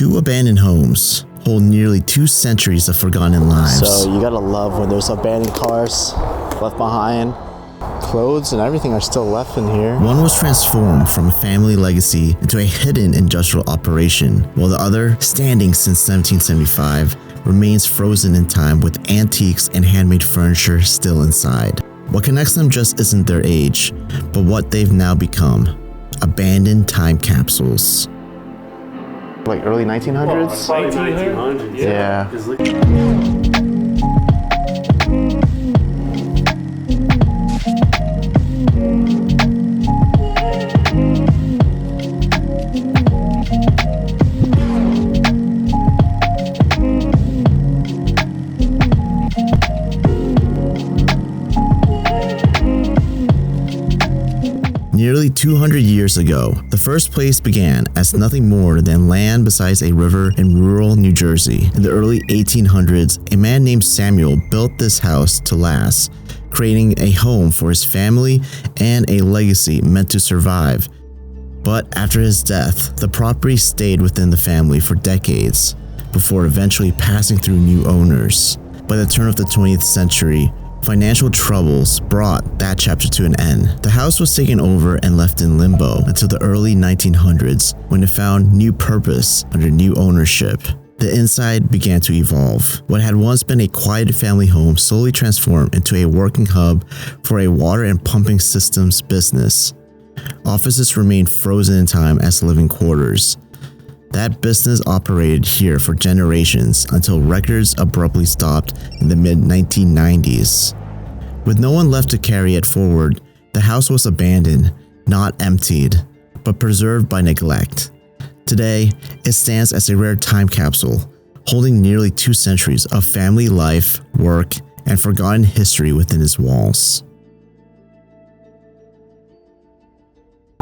Two abandoned homes hold nearly 2 centuries of forgotten lives. So you gotta love when there's abandoned cars left behind. Clothes and everything are still left in here. One was transformed from a family legacy into a hidden industrial operation, while the other, standing since 1775, remains frozen in time with antiques and handmade furniture still inside. What connects them just isn't their age, but what they've now become: abandoned time capsules. Like early 1900s? Probably 1900s. Yeah. Nearly 200 years ago, the first place began as nothing more than land beside a river in rural New Jersey. In the early 1800s, a man named Samuel built this house to last, creating a home for his family and a legacy meant to survive. But after his death, the property stayed within the family for decades, before eventually passing through new owners. By the turn of the 20th century, financial troubles brought that chapter to an end. The house was taken over and left in limbo until the early 1900s, when it found new purpose under new ownership. The inside began to evolve. What had once been a quiet family home slowly transformed into a working hub for a water and pumping systems business. Offices remained frozen in time as living quarters. That business operated here for generations until records abruptly stopped in the mid-1990s. With no one left to carry it forward, the house was abandoned, not emptied, but preserved by neglect. Today, it stands as a rare time capsule, holding nearly 2 centuries of family life, work, and forgotten history within its walls.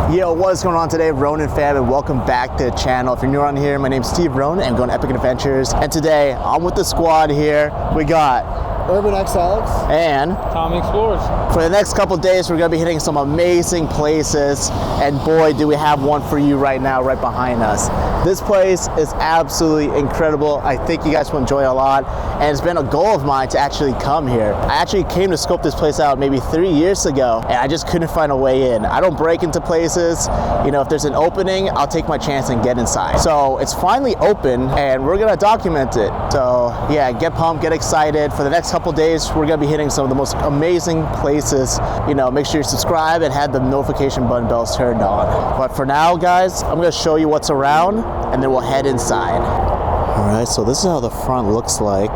Yo, what's going on today, Ronin fam, and welcome back to the channel. If you're new around here, my name's Steve Ronin, and I'm going Epic Adventures. And today, I'm with the squad here. We got Urban XLs and Tommy Explorers. For the next couple days, we're gonna be hitting some amazing places, and boy, do we have one for you right now, right behind us. This place is absolutely incredible. I think you guys will enjoy it a lot, and it's been a goal of mine to actually come here. I actually came to scope this place out maybe 3 years ago, and I just couldn't find a way in. I don't break into places. You know, if there's an opening, I'll take my chance and get inside. So it's finally open, and we're gonna document it. So yeah, get pumped, get excited. For the next couple days, we're gonna be hitting some of the most amazing places. You know, make sure you subscribe and have the notification button bells turned on. But for now, guys, I'm gonna show you what's around, and then we'll head inside. All right, so this is how the front looks like.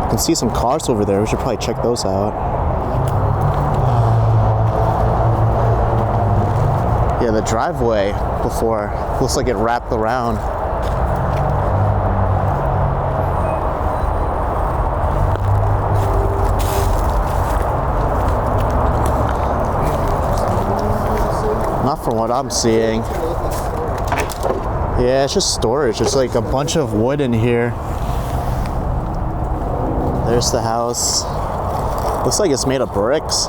You can see some cars over there. We should probably check those out. Yeah, the driveway before looks like it wrapped around. Not from what I'm seeing. Yeah, it's just storage. It's like a bunch of wood in here. There's the house. Looks like it's made of bricks.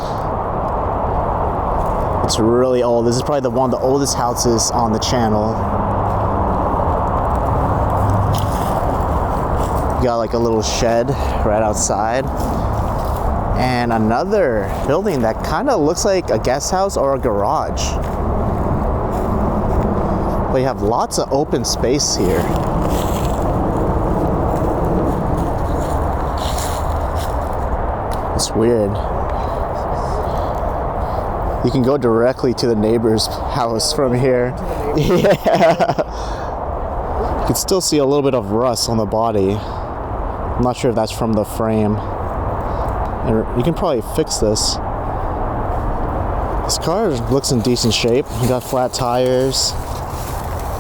It's really old. This is probably one of the oldest houses on the channel. Got like a little shed right outside. And another building that kind of looks like a guest house or a garage. But you have lots of open space here. It's weird. You can go directly to the neighbor's house from here. Yeah. You can still see a little bit of rust on the body. I'm not sure if that's from the frame. And you can probably fix this. This car looks in decent shape. You got flat tires.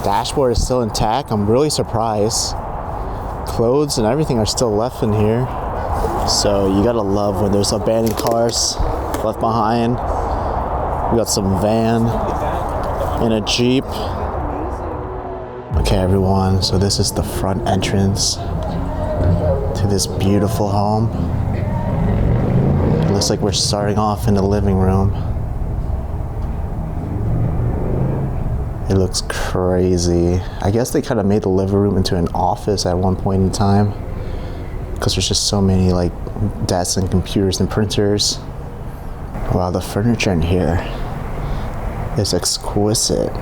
Dashboard is still intact. I'm really surprised. Clothes and everything are still left in here. So you gotta love when there's abandoned cars left behind. We got some van and a Jeep. Okay, everyone, so this is the front entrance to this beautiful home. It looks like we're starting off in the living room. It looks crazy. I guess they kind of made the living room into an office at one point in time, because there's just so many like desks and computers and printers. Wow, the furniture in here is exquisite.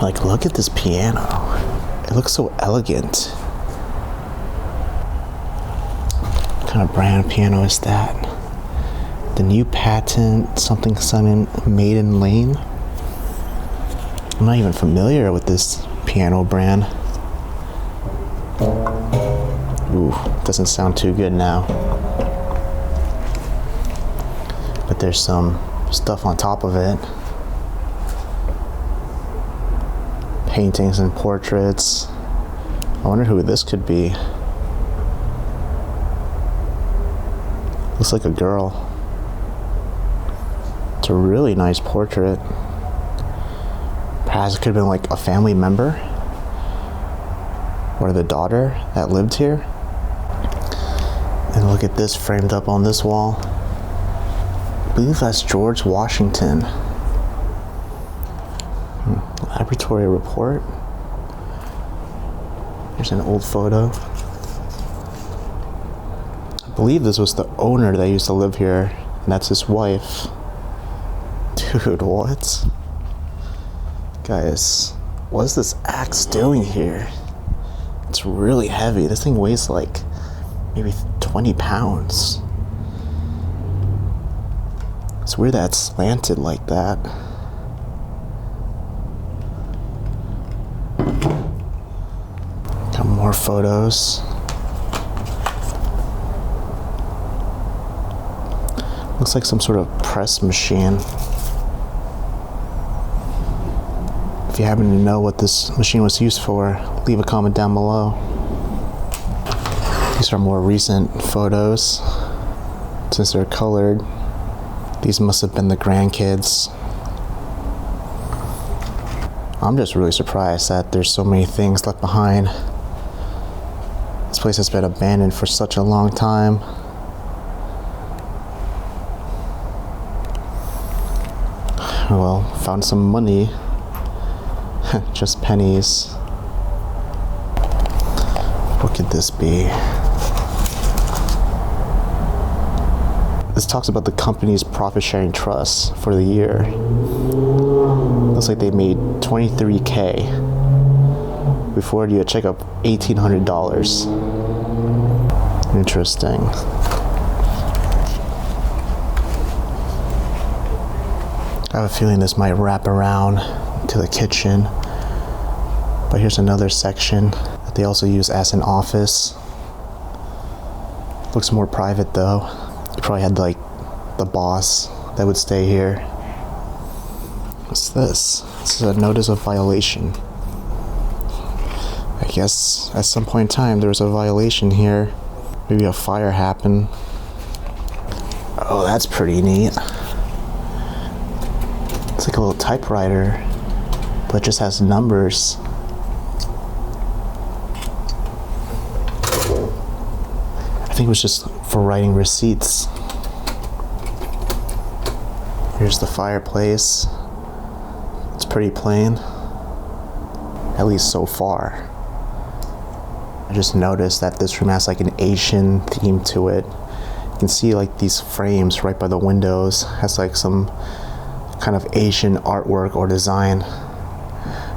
Like, look at this piano. It looks so elegant. What kind of brand piano is that? The new patent, something Maiden Lane. I'm not even familiar with this piano brand. Ooh, doesn't sound too good now. But there's some stuff on top of it. Paintings and portraits. I wonder who this could be. Looks like a girl. It's a really nice portrait. Perhaps it could have been like a family member or the daughter that lived here. And look at this framed up on this wall. I believe that's George Washington. Laboratory report. There's an old photo. I believe this was the owner that used to live here, and that's his wife. Dude, what? Guys, what is this axe doing here? It's really heavy. This thing weighs like maybe 20 pounds. It's weird that it's slanted like that. Got more photos. Looks like some sort of press machine. If you happen to know what this machine was used for, leave a comment down below. These are more recent photos. Since they're colored, these must have been the grandkids. I'm just really surprised that there's so many things left behind. This place has been abandoned for such a long time. Well, found some money. Just pennies. What could this be? This talks about the company's profit sharing trust for the year. Looks like they made $23K. Before you a check of $1,800. Interesting. I have a feeling this might wrap around to the kitchen. But here's another section that they also use as an office. Looks more private though. You probably had like the boss that would stay here. What's this? This is a notice of violation. I guess at some point in time there was a violation here. Maybe a fire happened. Oh, that's pretty neat. It's like a little typewriter, but it just has numbers. I think it was just for writing receipts. Here's the fireplace. It's pretty plain, at least so far. I just noticed that this room has like an Asian theme to it. You can see like these frames right by the windows has like some kind of Asian artwork or design.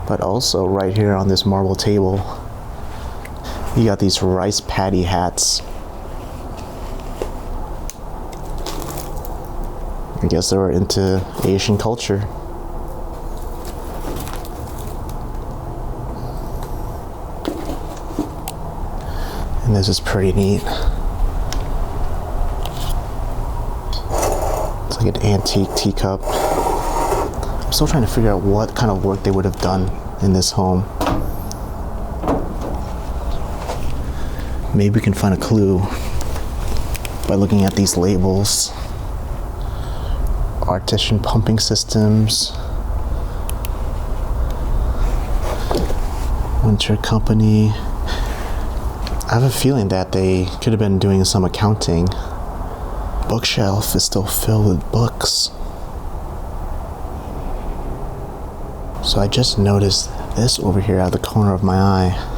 But also right here on this marble table, you got these rice paddy hats. I guess they were into Asian culture. And this is pretty neat. It's like an antique teacup. I'm still trying to figure out what kind of work they would have done in this home. Maybe we can find a clue by looking at these labels. Artisan pumping systems. Winter Company. I have a feeling that they could have been doing some accounting. Bookshelf is still filled with books. So I just noticed this over here out of the corner of my eye.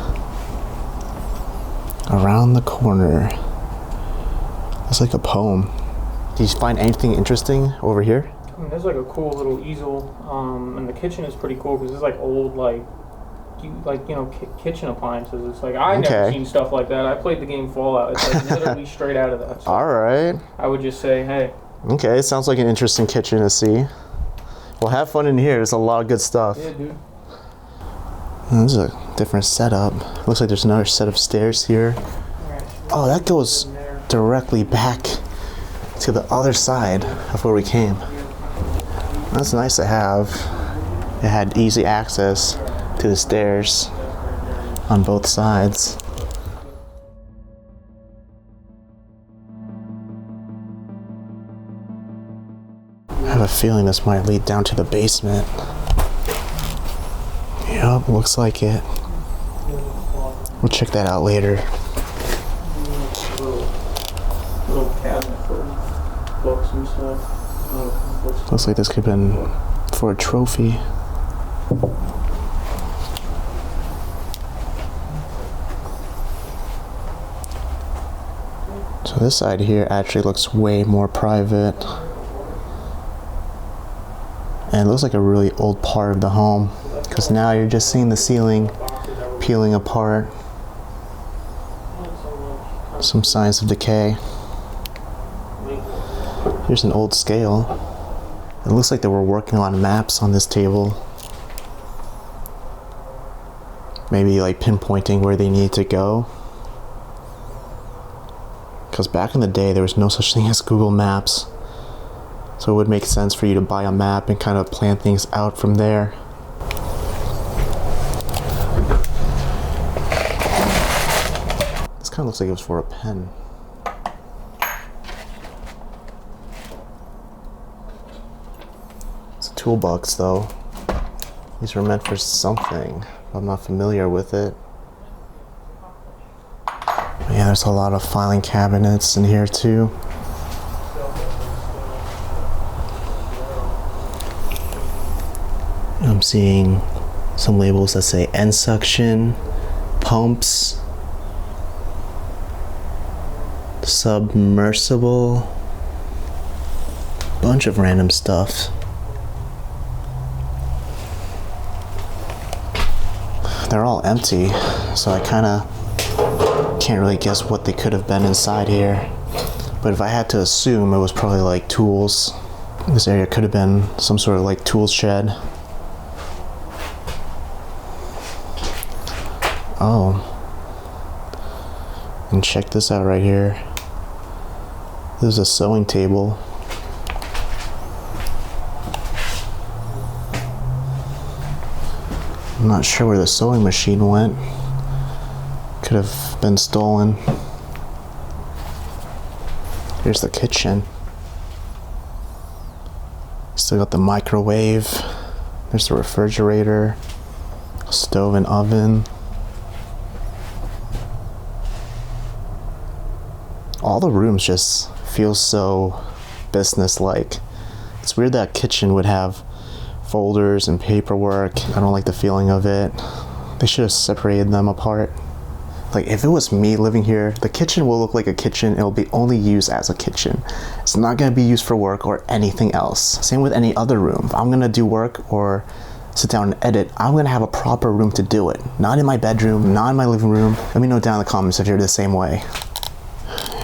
Around the corner. It's like a poem. Do you find anything interesting over here? I mean, there's like a cool little easel, and the kitchen is pretty cool because it's like old, kitchen appliances. It's like I never seen stuff like that. I played the game Fallout. It's like literally straight out of that. So all right. I would just say, hey. Okay, it sounds like an interesting kitchen to see. Well, have fun in here. There's a lot of good stuff. Yeah, dude. This is a different setup. Looks like there's another set of stairs here. Right. Oh, that goes directly back to the other side of where we came. That's nice to have. It had easy access to the stairs on both sides. I have a feeling this might lead down to the basement. Yep, looks like it. We'll check that out later. Little cabinet for books and stuff. Looks like this could have been for a trophy. So this side here actually looks way more private. And it looks like a really old part of the home, because now you're just seeing the ceiling peeling apart. Some signs of decay. Here's an old scale. It looks like they were working on maps on this table. Maybe like pinpointing where they need to go. Because back in the day, there was no such thing as Google Maps. So it would make sense for you to buy a map and kind of plan things out from there. This kind of looks like it was for a pen. It's a toolbox though. These were meant for something. I'm not familiar with it. But yeah, there's a lot of filing cabinets in here too. I'm seeing some labels that say end suction, pumps, submersible, bunch of random stuff. They're all empty, so I kind of can't really guess what they could have been inside here. But if I had to assume, it was probably like tools. This area could have been some sort of like tool shed. Oh, and check this out right here. This is a sewing table. I'm not sure where the sewing machine went. Could have been stolen. Here's the kitchen. Still got the microwave. There's the refrigerator, stove and oven. All the rooms just feel so business-like. It's weird that kitchen would have folders and paperwork. I don't like the feeling of it. They should have separated them apart. Like, if it was me living here, the kitchen will look like a kitchen. It'll be only used as a kitchen. It's not gonna be used for work or anything else. Same with any other room. If I'm gonna do work or sit down and edit, I'm gonna have a proper room to do it. Not in my bedroom, not in my living room. Let me know down in the comments if you're the same way.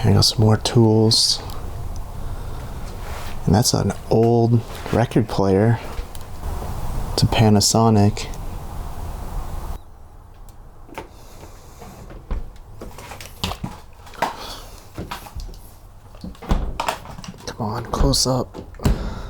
Here go some more tools. And that's an old record player. It's a Panasonic. Come on, close up.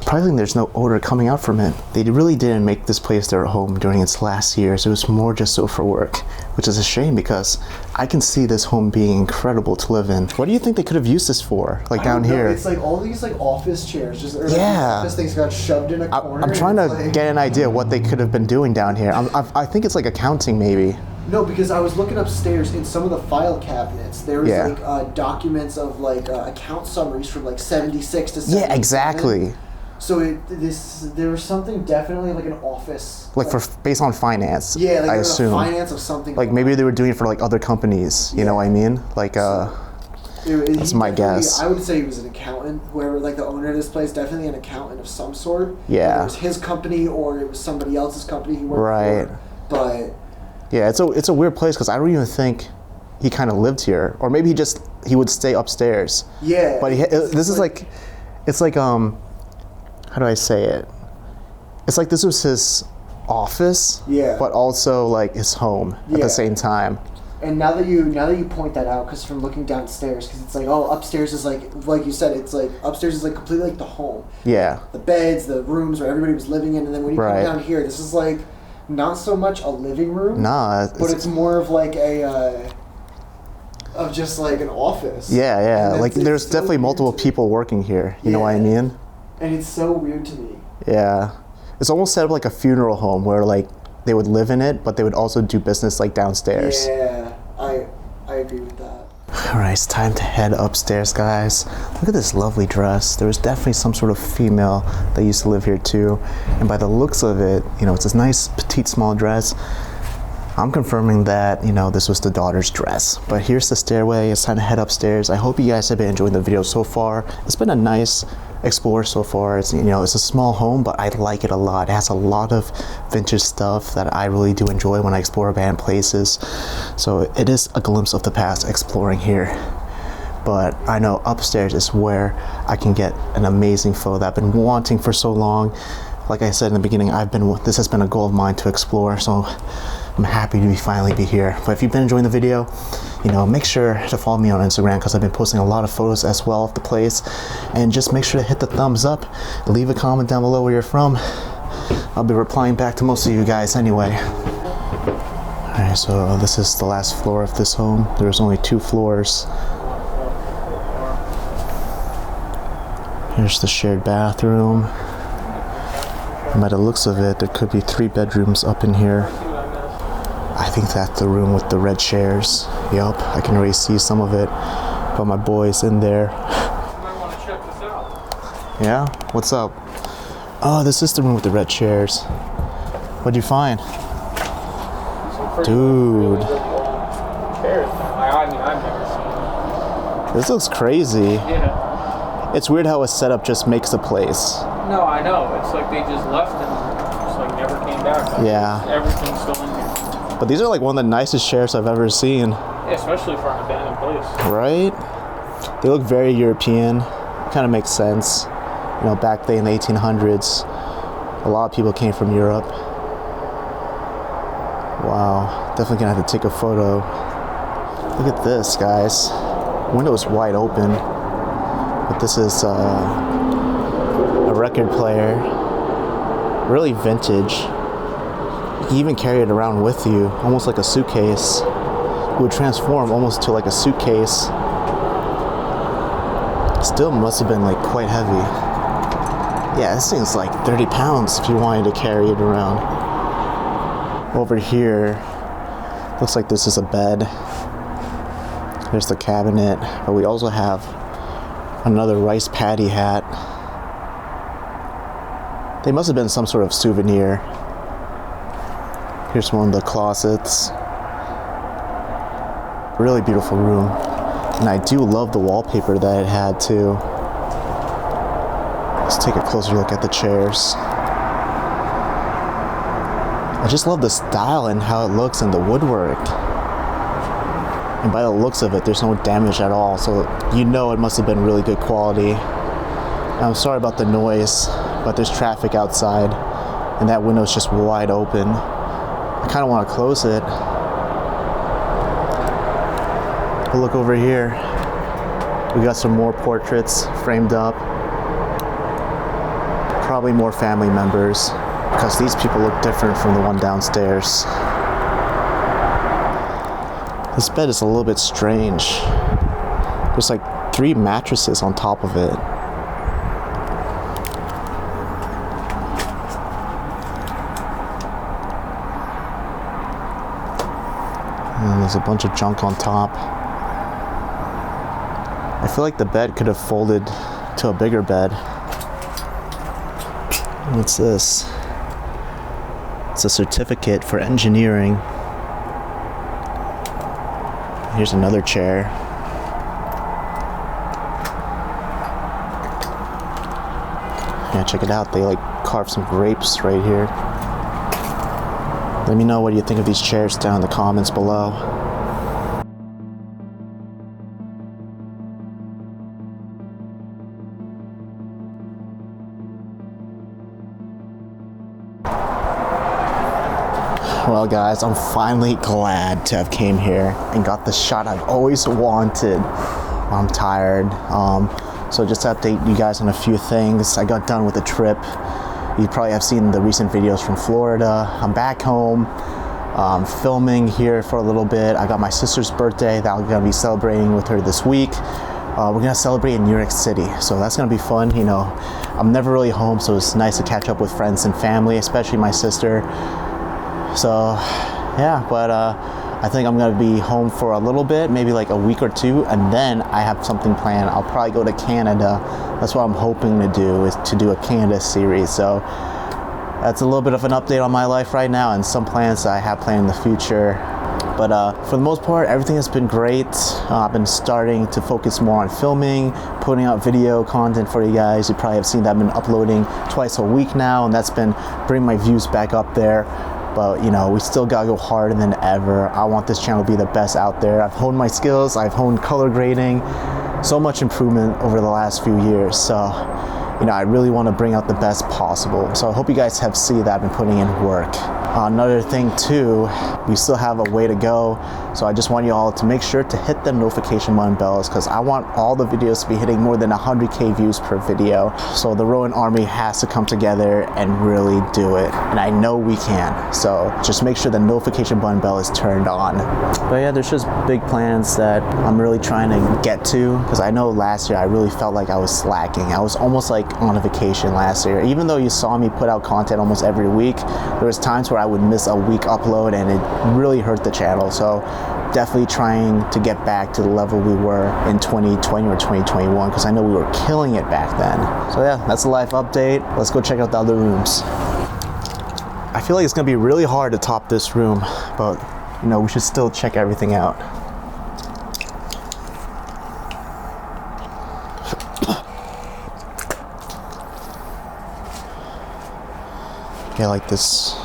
Surprisingly, there's no odor coming out from it. They really didn't make this place their home during its last years. It was more just so for work, which is a shame because I can see this home being incredible to live in. What do you think they could have used this for? Like down here? It's like all these like office chairs, just yeah. office things got shoved in a corner. I'm trying to get an idea what they could have been doing down here. I think it's like accounting maybe. No, because I was looking upstairs in some of the file cabinets. There was like documents of like account summaries from like 76 to 77. Yeah, exactly. So there was something definitely like an office. Like for based on finance. Yeah, like I assume. finance of something. Like maybe they were doing it for like other companies. You know what I mean? Like that's my guess. I would say he was an accountant. Whoever, like the owner of this place, definitely an accountant of some sort. Yeah. Whether it was his company or it was somebody else's company he worked for. But yeah, it's a weird place because I don't even think he kind of lived here, or maybe he would stay upstairs. Yeah. But this is like, it's like how do I say it? It's like this was his office. Yeah. But also like his home at the same time. And now that you point that out, because from looking downstairs, because it's like, oh, upstairs is like you said, it's like upstairs is like completely like the home. Yeah. The beds, the rooms where everybody was living in, and then when you come down here, this is like not so much a living room. Nah. But it's more of like of just like an office. Yeah. Like there's so definitely multiple people working here. You know what I mean? And it's so weird to me. Yeah. It's almost set up like a funeral home where like they would live in it, but they would also do business like downstairs. Yeah, I agree with that. All right, it's time to head upstairs, guys. Look at this lovely dress. There was definitely some sort of female that used to live here too. And by the looks of it, you know, it's this nice petite small dress. I'm confirming that, you know, this was the daughter's dress. But here's the stairway. It's time to head upstairs. I hope you guys have been enjoying the video so far. It's been a nice explore so far. It's, you know, it's a small home, but I like it a lot. It has a lot of vintage stuff that I really do enjoy when I explore abandoned places. So it is a glimpse of the past exploring here. But I know upstairs is where I can get an amazing photo that I've been wanting for so long. Like I said in the beginning, this has been a goal of mine to explore. So I'm happy to finally be here. But if you've been enjoying the video, you know, make sure to follow me on Instagram because I've been posting a lot of photos as well of the place. And just make sure to hit the thumbs up. Leave a comment down below where you're from. I'll be replying back to most of you guys anyway. Alright, so this is the last floor of this home. There's only 2 floors. Here's the shared bathroom. And by the looks of it, there could be 3 bedrooms up in here. I think that's the room with the red chairs. Yup, I can already see some of it. But my boy's in there. You might want to check this out. Yeah? What's up? Oh, this is the room with the red chairs. What'd you find? Dude. Chairs. I mean, I've never seen. This looks crazy. Yeah. It's weird how a setup just makes the place. No, I know. It's like they just left and just like never came back. Yeah. Everything's still in here. But these are like one of the nicest chairs I've ever seen. Yeah, especially for an abandoned place. Right? They look very European. Kind of makes sense. You know, back then in the 1800s, a lot of people came from Europe. Wow, definitely gonna have to take a photo. Look at this, guys. Window is wide open, but this is a record player. Really vintage. You can even carry it around with you, almost like a suitcase. It would transform almost to like a suitcase. Still must have been like quite heavy. Yeah, this thing's like 30 pounds if you wanted to carry it around. Over here, looks like this is a bed. There's the cabinet, but we also have another rice paddy hat. They must have been some sort of souvenir. Here's one of the closets. Really beautiful room. And I do love the wallpaper that it had too. Let's take a closer look at the chairs. I just love the style and how it looks and the woodwork. And by the looks of it, there's no damage at all. So you know it must have been really good quality. I'm sorry about the noise, but there's traffic outside and that window's just wide open. I kind of want to close it. But look over here. We got some more portraits framed up. Probably more family members because these people look different from the one downstairs. This bed is a little bit strange. There's like 3 mattresses on top of it. And there's a bunch of junk on top. I feel like the bed could have folded to a bigger bed. What's this? It's a certificate for engineering. Here's another chair. Yeah, check it out. They like carved some grapes right here. Let me know what you think of these chairs down in the comments below. Well guys, I'm finally glad to have came here and got the shot I've always wanted. I'm tired. So just to update you guys on a few things. I got done with the trip. You probably have seen the recent videos from Florida. I'm back home, filming here for a little bit. I got my sister's birthday that I'm gonna be celebrating with her this week. We're gonna celebrate in New York City, so that's gonna be fun. You know, I'm never really home, so it's nice to catch up with friends and family, especially my sister. So yeah, but I think I'm gonna be home for a little bit, maybe like a week or two, and then I have something planned. I'll probably go to Canada. That's what I'm hoping to do, is to do a Canada series. So that's a little bit of an update on my life right now and some plans that I have planned in the future. But for the most part, everything has been great. I've been starting to focus more on filming, putting out video content for you guys. You probably have seen that I've been uploading twice a week now, and that's been bringing my views back up there. But you know, we still gotta go harder than ever. I want this channel to be the best out there. I've honed my skills, I've honed color grading, so much improvement over the last few years. So, you know, I really want to bring out the best possible. So I hope you guys have seen that I've been putting in work. Another thing too, we still have a way to go. So I just want you all to make sure to hit the notification button bells, because I want all the videos to be hitting more than 100K views per video. So the Ronin army has to come together and really do it. And I know we can. So just make sure the notification button bell is turned on. But yeah, there's just big plans that I'm really trying to get to, because I know last year I really felt like I was slacking. I was almost like on a vacation last year. Even though you saw me put out content almost every week, there was times where I would miss a week upload and it really hurt the channel. So definitely trying to get back to the level we were in 2020 or 2021, because I know we were killing it back then. So yeah, that's the life update. Let's go check out the other rooms. I feel like it's gonna be really hard to top this room, but you know, we should still check everything out. Yeah, like this.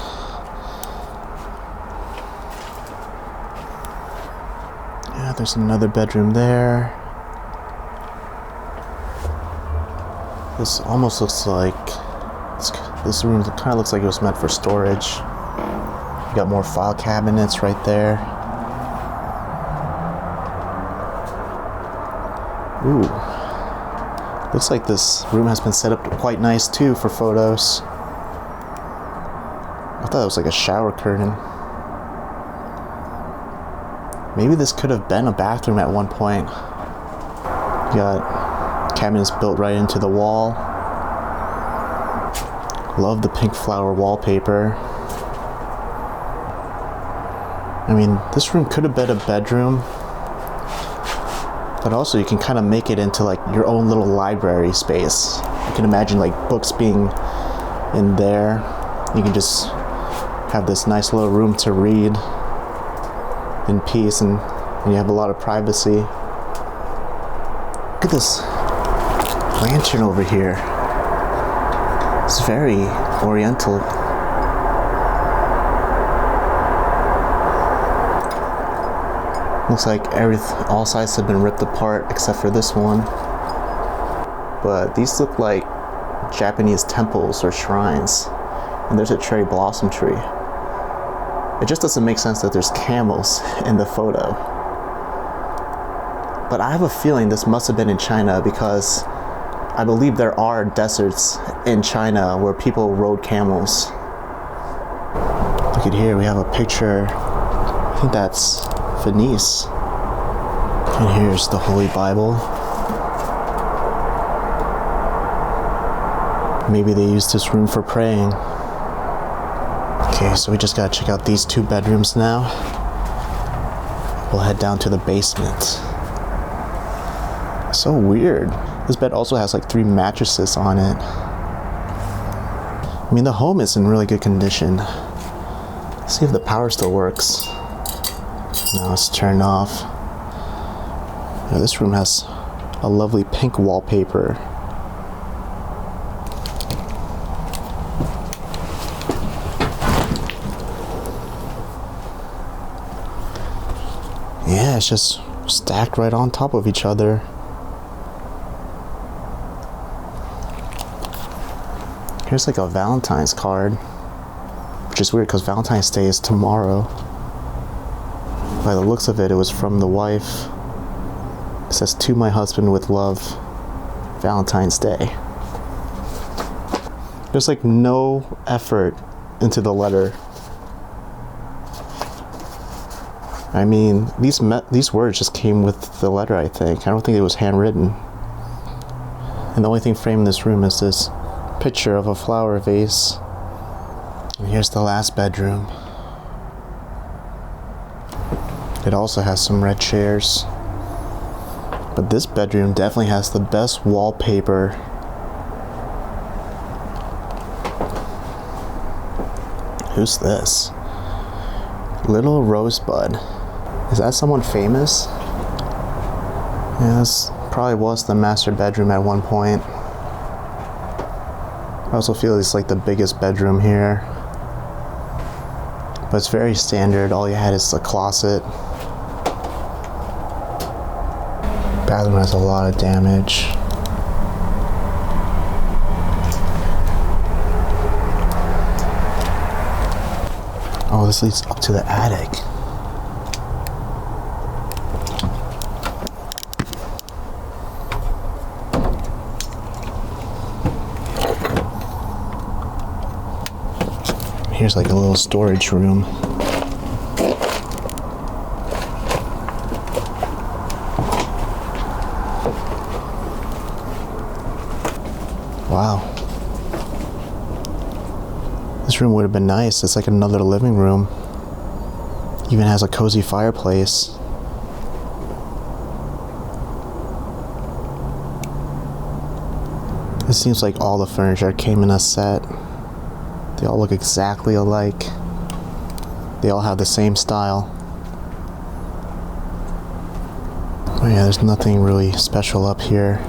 Yeah, there's another bedroom there. This almost looks like, this room kind of looks like it was meant for storage. You got more file cabinets right there. Ooh. Looks like this room has been set up quite nice too for photos. I thought it was like a shower curtain. Maybe this could have been a bathroom at one point. You got cabinets built right into the wall. Love the pink flower wallpaper. I mean, this room could have been a bedroom, but also you can kind of make it into like your own little library space. You can imagine like books being in there. You can just have this nice little room to read in peace, and you have a lot of privacy. Look at this lantern over here. It's very oriental. Looks like all sides have been ripped apart except for this one. But these look like Japanese temples or shrines. And there's a cherry blossom tree. It just doesn't make sense that there's camels in the photo. But I have a feeling this must have been in China, because I believe there are deserts in China where people rode camels. Look at here, we have a picture. I think that's Venice. And here's the Holy Bible. Maybe they used this room for praying. Okay, so we just gotta check out these two bedrooms now. We'll head down to the basement. So weird. This bed also has like 3 mattresses on it. I mean, the home is in really good condition. Let's see if the power still works. Now it's turned off. Yeah, this room has a lovely pink wallpaper. Yeah, it's just stacked right on top of each other. Here's like a Valentine's card, which is weird because Valentine's Day is tomorrow. By the looks of it, it was from the wife. It says, "To my husband with love, Valentine's Day." There's like no effort into the letter. I mean, these words just came with the letter, I think. I don't think it was handwritten. And the only thing framed in this room is this picture of a flower vase. And here's the last bedroom. It also has some red chairs. But this bedroom definitely has the best wallpaper. Who's this? Little Rosebud. Is that someone famous? Yeah, this probably was the master bedroom at one point. I also feel it's like the biggest bedroom here. But it's very standard. All you had is a closet. Bathroom has a lot of damage. Oh, this leads up to the attic. Here's like a little storage room. Wow. This room would have been nice. It's like another living room. Even has a cozy fireplace. It seems like all the furniture came in a set. They all look exactly alike. They all have the same style. Oh yeah, there's nothing really special up here.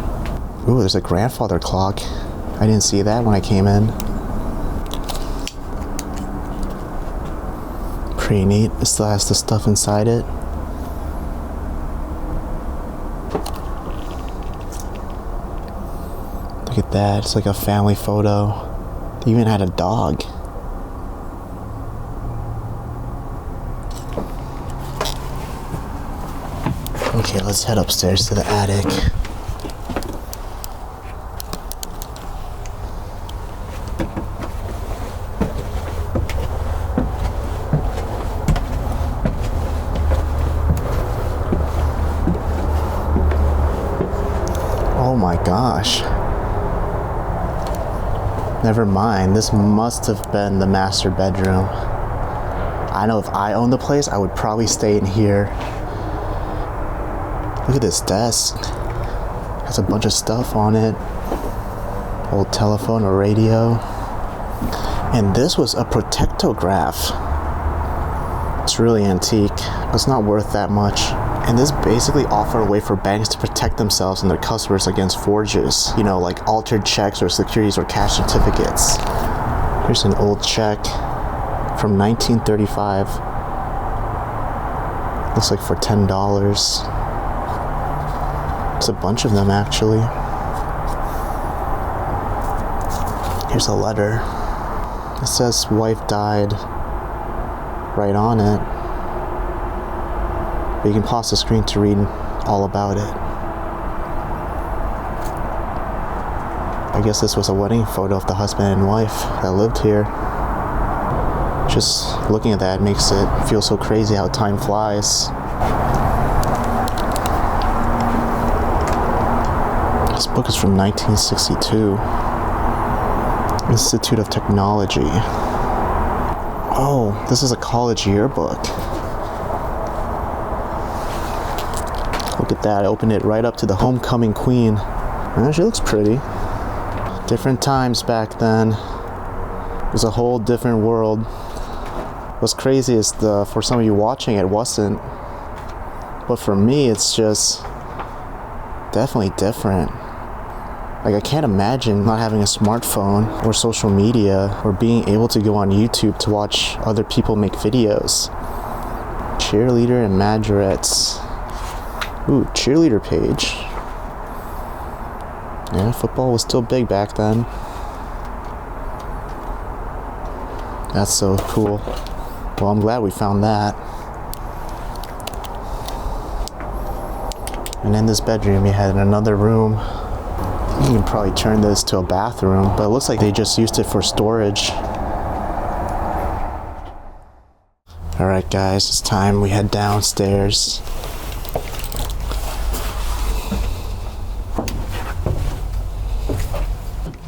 Ooh, there's a grandfather clock. I didn't see that when I came in. Pretty neat. It still has the stuff inside it. Look at that. It's like a family photo. They even had a dog. Okay, let's head upstairs to the attic. Oh my gosh. Never mind, this must have been the master bedroom. I know if I owned the place, I would probably stay in here. Look at this desk. Has a bunch of stuff on it. Old telephone or radio. And this was a protectograph. It's really antique, but it's not worth that much. And this basically offered a way for banks to protect themselves and their customers against forges. You know, like altered checks or securities or cash certificates. Here's an old check from 1935. Looks like for $10. It's a bunch of them actually. Here's a letter. It says wife died right on it. But you can pause the screen to read all about it. I guess this was a wedding photo of the husband and wife that lived here. Just looking at that makes it feel so crazy how time flies. This book is from 1962. Institute of Technology. Oh, this is a college yearbook. Look at that, I opened it right up to the homecoming queen. Oh, she looks pretty. Different times back then. It was a whole different world. What's crazy is for some of you watching, it wasn't. But for me, it's just definitely different. Like, I can't imagine not having a smartphone or social media or being able to go on YouTube to watch other people make videos. Cheerleader and majorettes. Ooh, cheerleader page. Yeah, football was still big back then. That's so cool. Well, I'm glad we found that. And in this bedroom, you had another room. You can probably turn this to a bathroom, but it looks like they just used it for storage. Alright guys, it's time we head downstairs.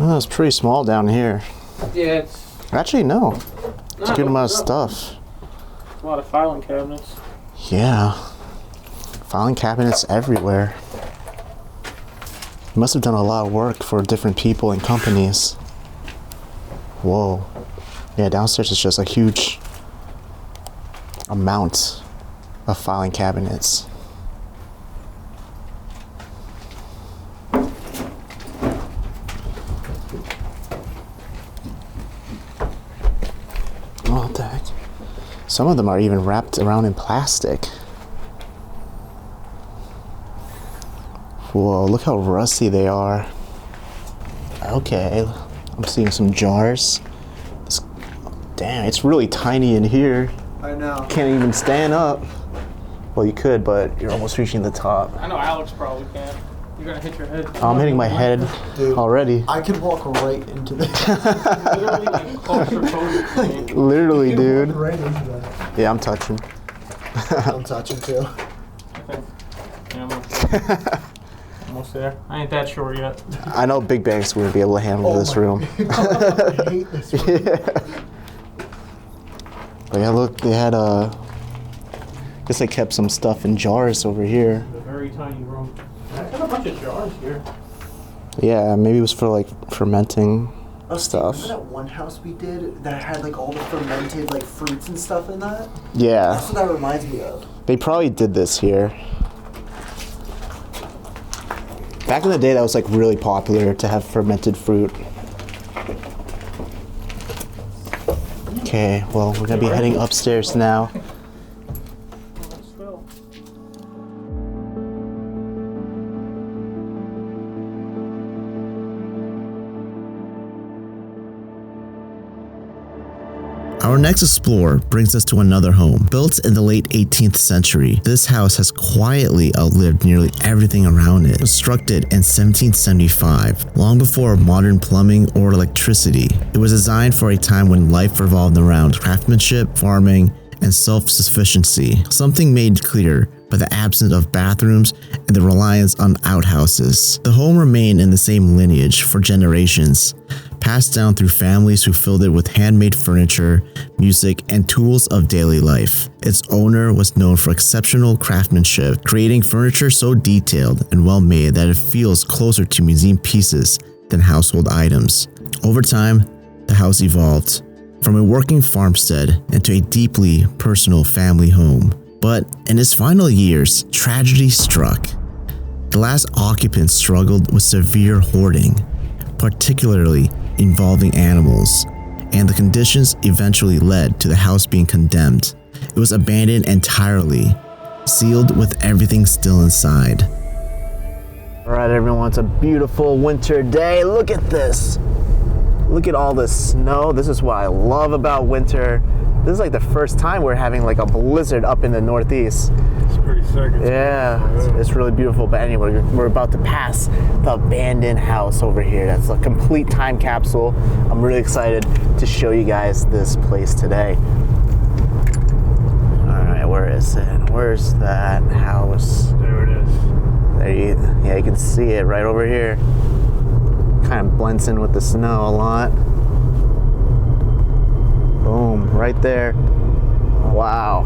Oh, it's pretty small down here. Yeah, it's... Actually, no. It's a good amount of stuff. A lot of filing cabinets. Yeah. Filing cabinets everywhere. You must have done a lot of work for different people and companies. Whoa. Yeah, downstairs is just a huge amount of filing cabinets. What the heck? Some of them are even wrapped around in plastic. Whoa, look how rusty they are. Okay, I'm seeing some jars. Damn, it's really tiny in here. I know. Can't even stand up. Well, you could, but you're almost reaching the top. I know Alex probably can't. You're gonna hit your head. I'm hitting my head. Dude, already. I could walk right into this. Literally, like, claustrophobic. Literally, dude. Right into that. Yeah, I'm touching. I'm touching too. I think. Yeah, almost there. I ain't that sure yet. I know Big Bang's gonna be able to handle this room. I hate this room. Yeah. But yeah, look, they had guess they kept some stuff in jars over here. A very tiny room. I got a bunch of jars here. Yeah, maybe it was for like fermenting Oh, stuff. Remember that one house we did that had like all the fermented like fruits and stuff in that? Yeah. That's what that reminds me of. They probably did this here. Back in the day, that was like really popular to have fermented fruit. Okay, well, we're gonna be heading upstairs now. Let's go. Our next explore brings us to another home. Built in the late 18th century, this house has quietly outlived nearly everything around it. Constructed in 1775, long before modern plumbing or electricity, it was designed for a time when life revolved around craftsmanship, farming, and self-sufficiency, something made clear by the absence of bathrooms and the reliance on outhouses. The home remained in the same lineage for generations, passed down through families who filled it with handmade furniture, music, and tools of daily life. Its owner was known for exceptional craftsmanship, creating furniture so detailed and well made that it feels closer to museum pieces than household items. Over time, the house evolved from a working farmstead into a deeply personal family home. But in its final years, tragedy struck. The last occupants struggled with severe hoarding, particularly involving animals, and the conditions eventually led to the house being condemned. It was abandoned entirely, sealed with everything still inside. All right, everyone, it's a beautiful winter day. Look at this. Look at all this snow. This is what I love about winter. This is like the first time we're having like a blizzard up in the Northeast. It's pretty sick. It's really beautiful. But anyway, we're about to pass the abandoned house over here. That's a complete time capsule. I'm really excited to show you guys this place today. All right, where is it? Where's that house? There it is. Yeah, you can see it right over here. Kind of blends in with the snow a lot. Boom, right there. Wow.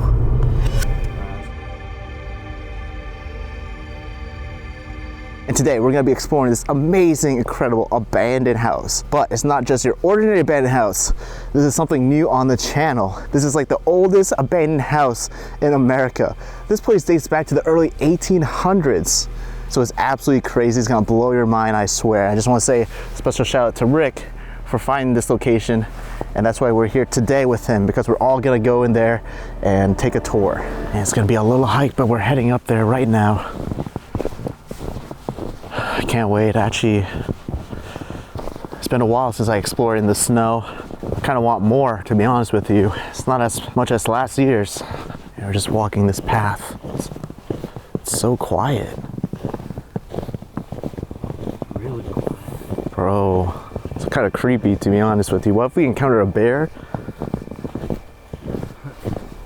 And today we're gonna be exploring this amazing, incredible abandoned house. But it's not just your ordinary abandoned house. This is something new on the channel. This is like the oldest abandoned house in America. This place dates back to the early 1800s. So it's absolutely crazy. It's gonna blow your mind, I swear. I just wanna say a special shout out to Rick for finding this location. And that's why we're here today with him, because we're all gonna go in there and take a tour. And it's gonna be a little hike, but we're heading up there right now. I can't wait. Actually, it's been a while since I explored in the snow. I kind of want more, to be honest with you. It's not as much as last year's. We're just walking this path. It's so quiet. Really quiet. Bro, it's kind of creepy, to be honest with you. What if we encounter a bear?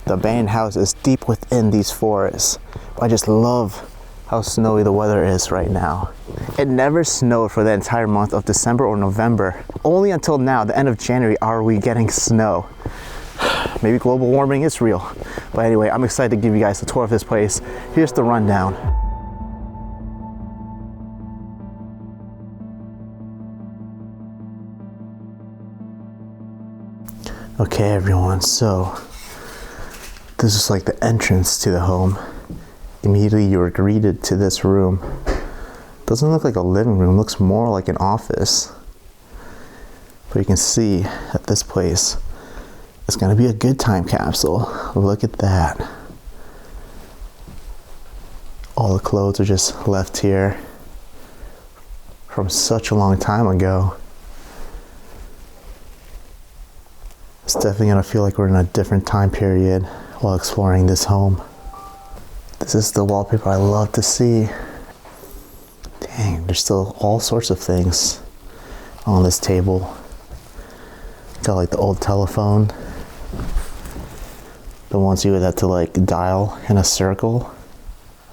The abandoned house is deep within these forests. I just love how snowy the weather is right now. It never snowed for the entire month of December or November. Only until now, the end of January, are we getting snow. Maybe global warming is real. But anyway, I'm excited to give you guys a tour of this place. Here's the rundown. Okay everyone, so this is like the entrance to the home. Immediately you are greeted to this room. Doesn't look like a living room, looks more like an office. But you can see that this place is gonna be a good time capsule. Look at that. All the clothes are just left here from such a long time ago. It's definitely gonna feel like we're in a different time period while exploring this home. This is the wallpaper I love to see. Dang, there's still all sorts of things on this table. Got like the old telephone. The ones you would have to like dial in a circle.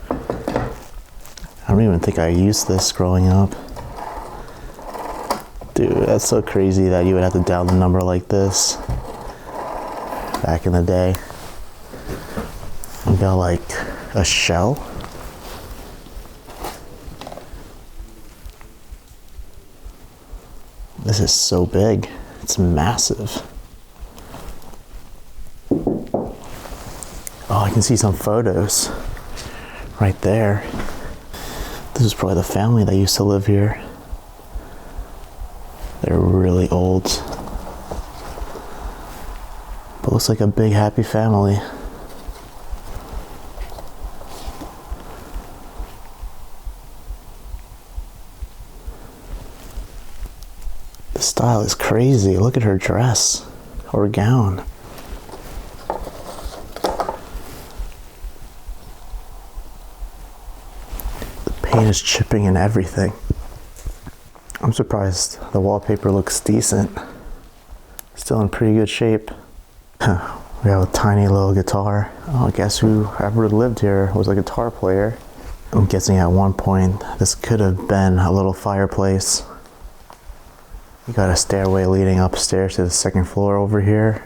I don't even think I used this growing up. Dude, that's so crazy that you would have to dial the number like this back in the day. We got like a shell. This is so big. It's massive. Oh, I can see some photos right there. This is probably the family that used to live here. They're really old. But looks like a big happy family. The style is crazy. Look at her dress or gown. The paint is chipping and everything. I'm surprised the wallpaper looks decent. Still in pretty good shape. We have a tiny little guitar. Oh, I guess whoever lived here was a guitar player. I'm guessing at one point this could have been a little fireplace. You got a stairway leading upstairs to the second floor over here.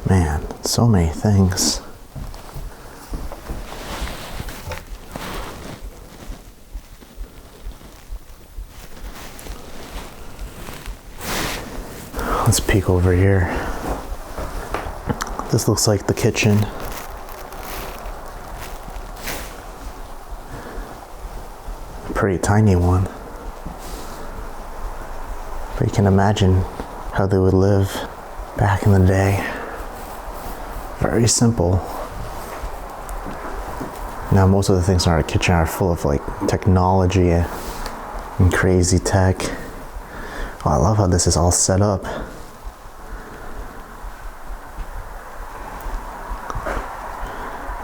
Man, so many things. Let's peek over here. This looks like the kitchen. Pretty tiny one. But you can imagine how they would live back in the day. Very simple. Now most of the things in our kitchen are full of like technology and crazy tech. Oh, I love how this is all set up.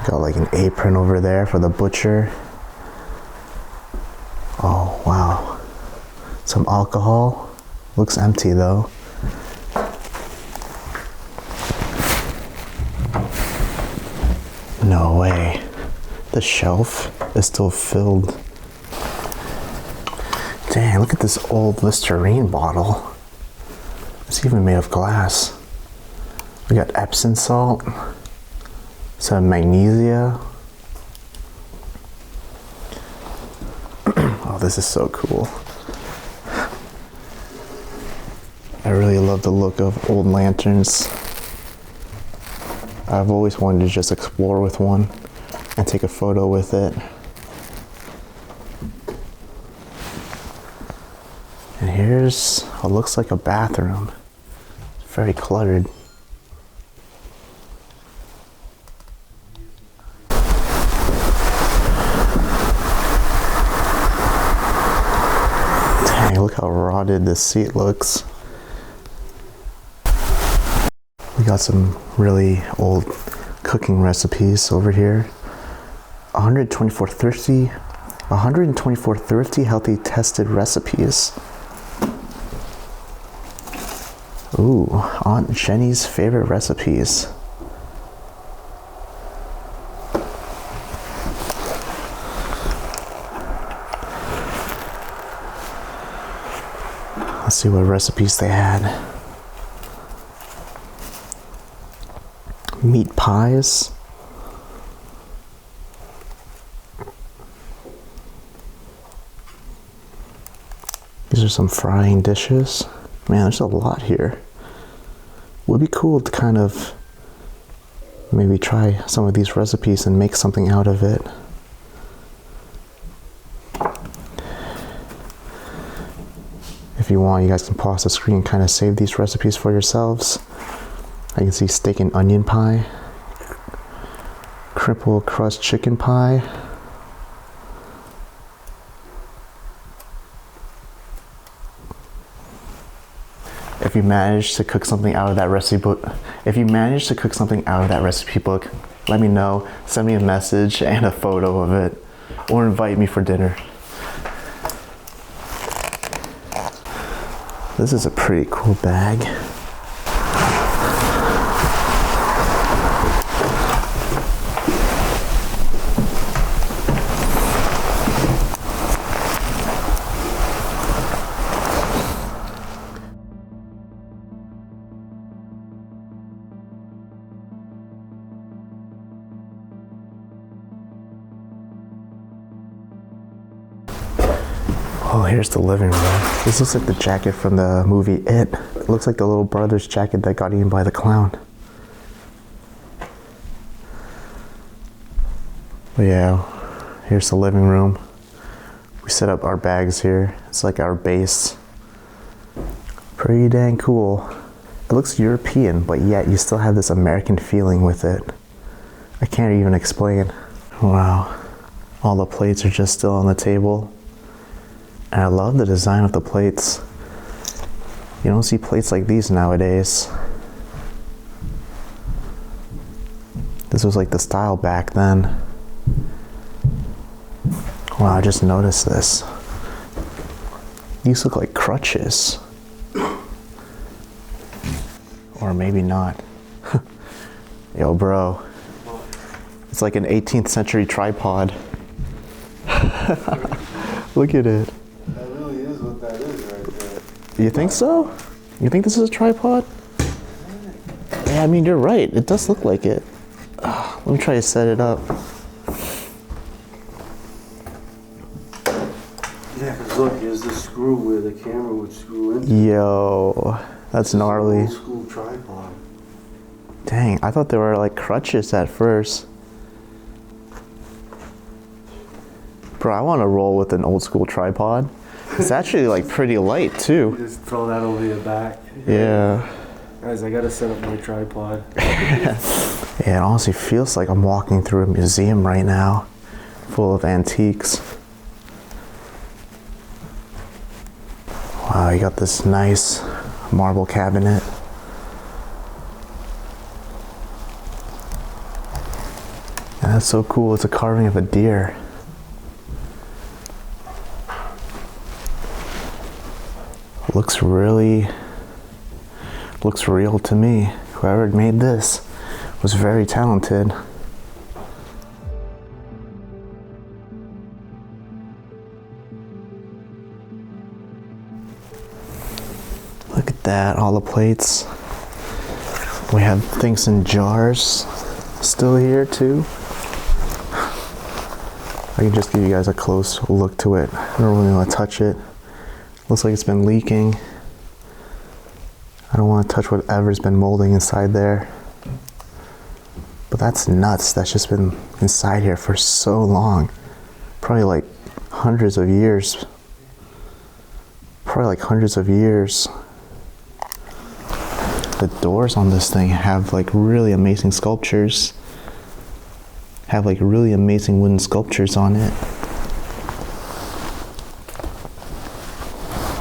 Got like an apron over there for the butcher. Oh wow. Some alcohol. Looks empty though. No way. The shelf is still filled. Dang, look at this old Listerine bottle. It's even made of glass. We got Epsom salt. Some magnesia. this is so cool. I really love the look of old lanterns. I've always wanted to just explore with one and take a photo with it. And here's what looks like a bathroom. It's very cluttered. Dang, look how rotted this seat looks. We got some really old cooking recipes over here. 124 thrifty, healthy, tested recipes. Ooh, Aunt Jenny's favorite recipes. Let's see what recipes they had. Meat pies. These are some frying dishes. Man, there's a lot here. Would be cool to kind of maybe try some of these recipes and make something out of it. If you want, you guys can pause the screen and kind of save these recipes for yourselves. I can see steak and onion pie, crumble crust chicken pie, if you manage to cook something out of that recipe book, let me know, send me a message and a photo of it, or invite me for dinner. This is a pretty cool bag. Oh, here's the living room. This looks like the jacket from the movie It. It looks like the little brother's jacket that got eaten by the clown. But yeah, here's the living room. We set up our bags here. It's like our base. Pretty dang cool. It looks European, but yet you still have this American feeling with it. I can't even explain. Wow. All the plates are just still on the table. And I love the design of the plates. You don't see plates like these nowadays. This was like the style back then. Wow, I just noticed this. These look like crutches. Or maybe not. Yo, bro. It's like an 18th century tripod. Look at it. You think so? You think this is a tripod? Yeah, I mean, you're right. It does look like it. Let me try to set it up. Yeah, because look, here's the screw where the camera would screw into. Yo, that's gnarly. Old school tripod. Dang, I thought they were like crutches at first. Bro, I want to roll with an old school tripod. It's actually like pretty light too. Just throw that over your back. Yeah. Guys, I gotta set up my tripod. Yeah, it honestly feels like I'm walking through a museum right now, full of antiques. Wow, you got this nice marble cabinet. And that's so cool, it's a carving of a deer. Looks real to me. Whoever made this was very talented. Look at that, all the plates. We have things in jars still here too. I can just give you guys a close look to it. I don't really want to touch it. Looks like it's been leaking. I don't want to touch whatever's been molding inside there. But that's nuts. That's just been inside here for so long. Probably like hundreds of years. Probably like hundreds of years. The doors on this thing have like really amazing sculptures. Have like really amazing wooden sculptures on it.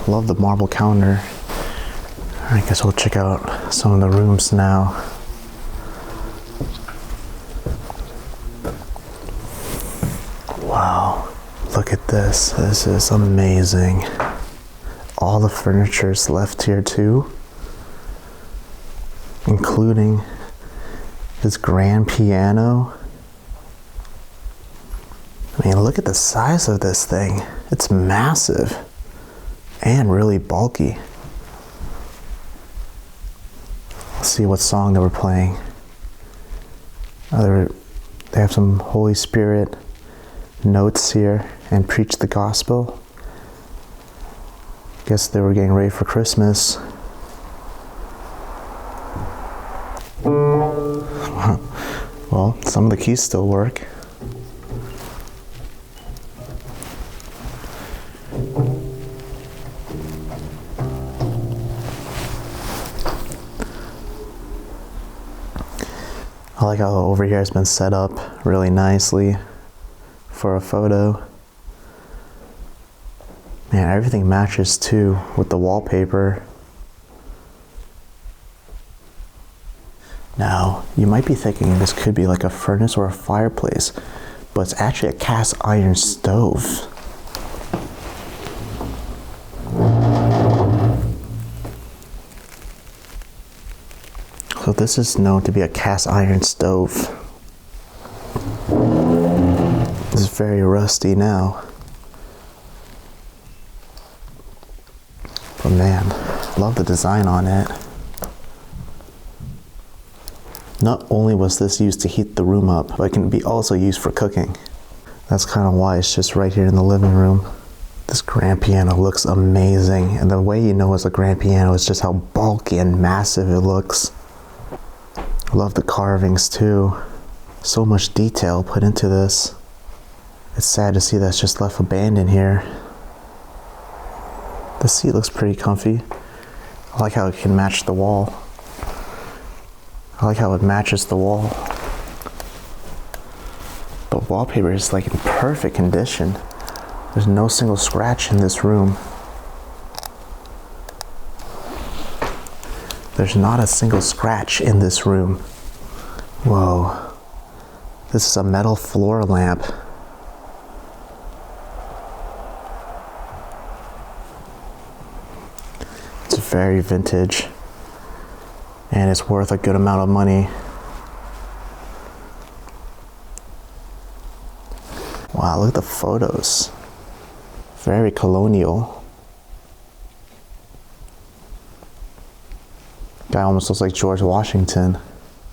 Love the marble counter. I guess we'll check out some of the rooms now. Wow, look at this. This is amazing. All the furniture's left here too, including this grand piano. I mean, look at the size of this thing. It's massive and really bulky. Let's see what song they were playing. They have some Holy Spirit notes here and preach the gospel. Guess they were getting ready for Christmas. Well, some of the keys still work. I like how over here has been set up really nicely for a photo. Man, everything matches too with the wallpaper. Now, you might be thinking this could be like a furnace or a fireplace, but it's actually a cast iron stove. So this is known to be a cast iron stove. It's very rusty now. But man, love the design on it. Not only was this used to heat the room up, but it can be also used for cooking. That's kind of why it's just right here in the living room. This grand piano looks amazing, and the way you know it's a grand piano is just how bulky and massive it looks. Love the carvings too. So much detail put into this. It's sad to see that's just left abandoned here. The seat looks pretty comfy. I like how it can match the wall. I like how it matches the wall. The wallpaper is like in perfect condition. There's no single scratch in this room. There's not a single scratch in this room. Whoa. This is a metal floor lamp. It's very vintage. And it's worth a good amount of money. Wow, look at the photos. Very colonial. Guy almost looks like George Washington.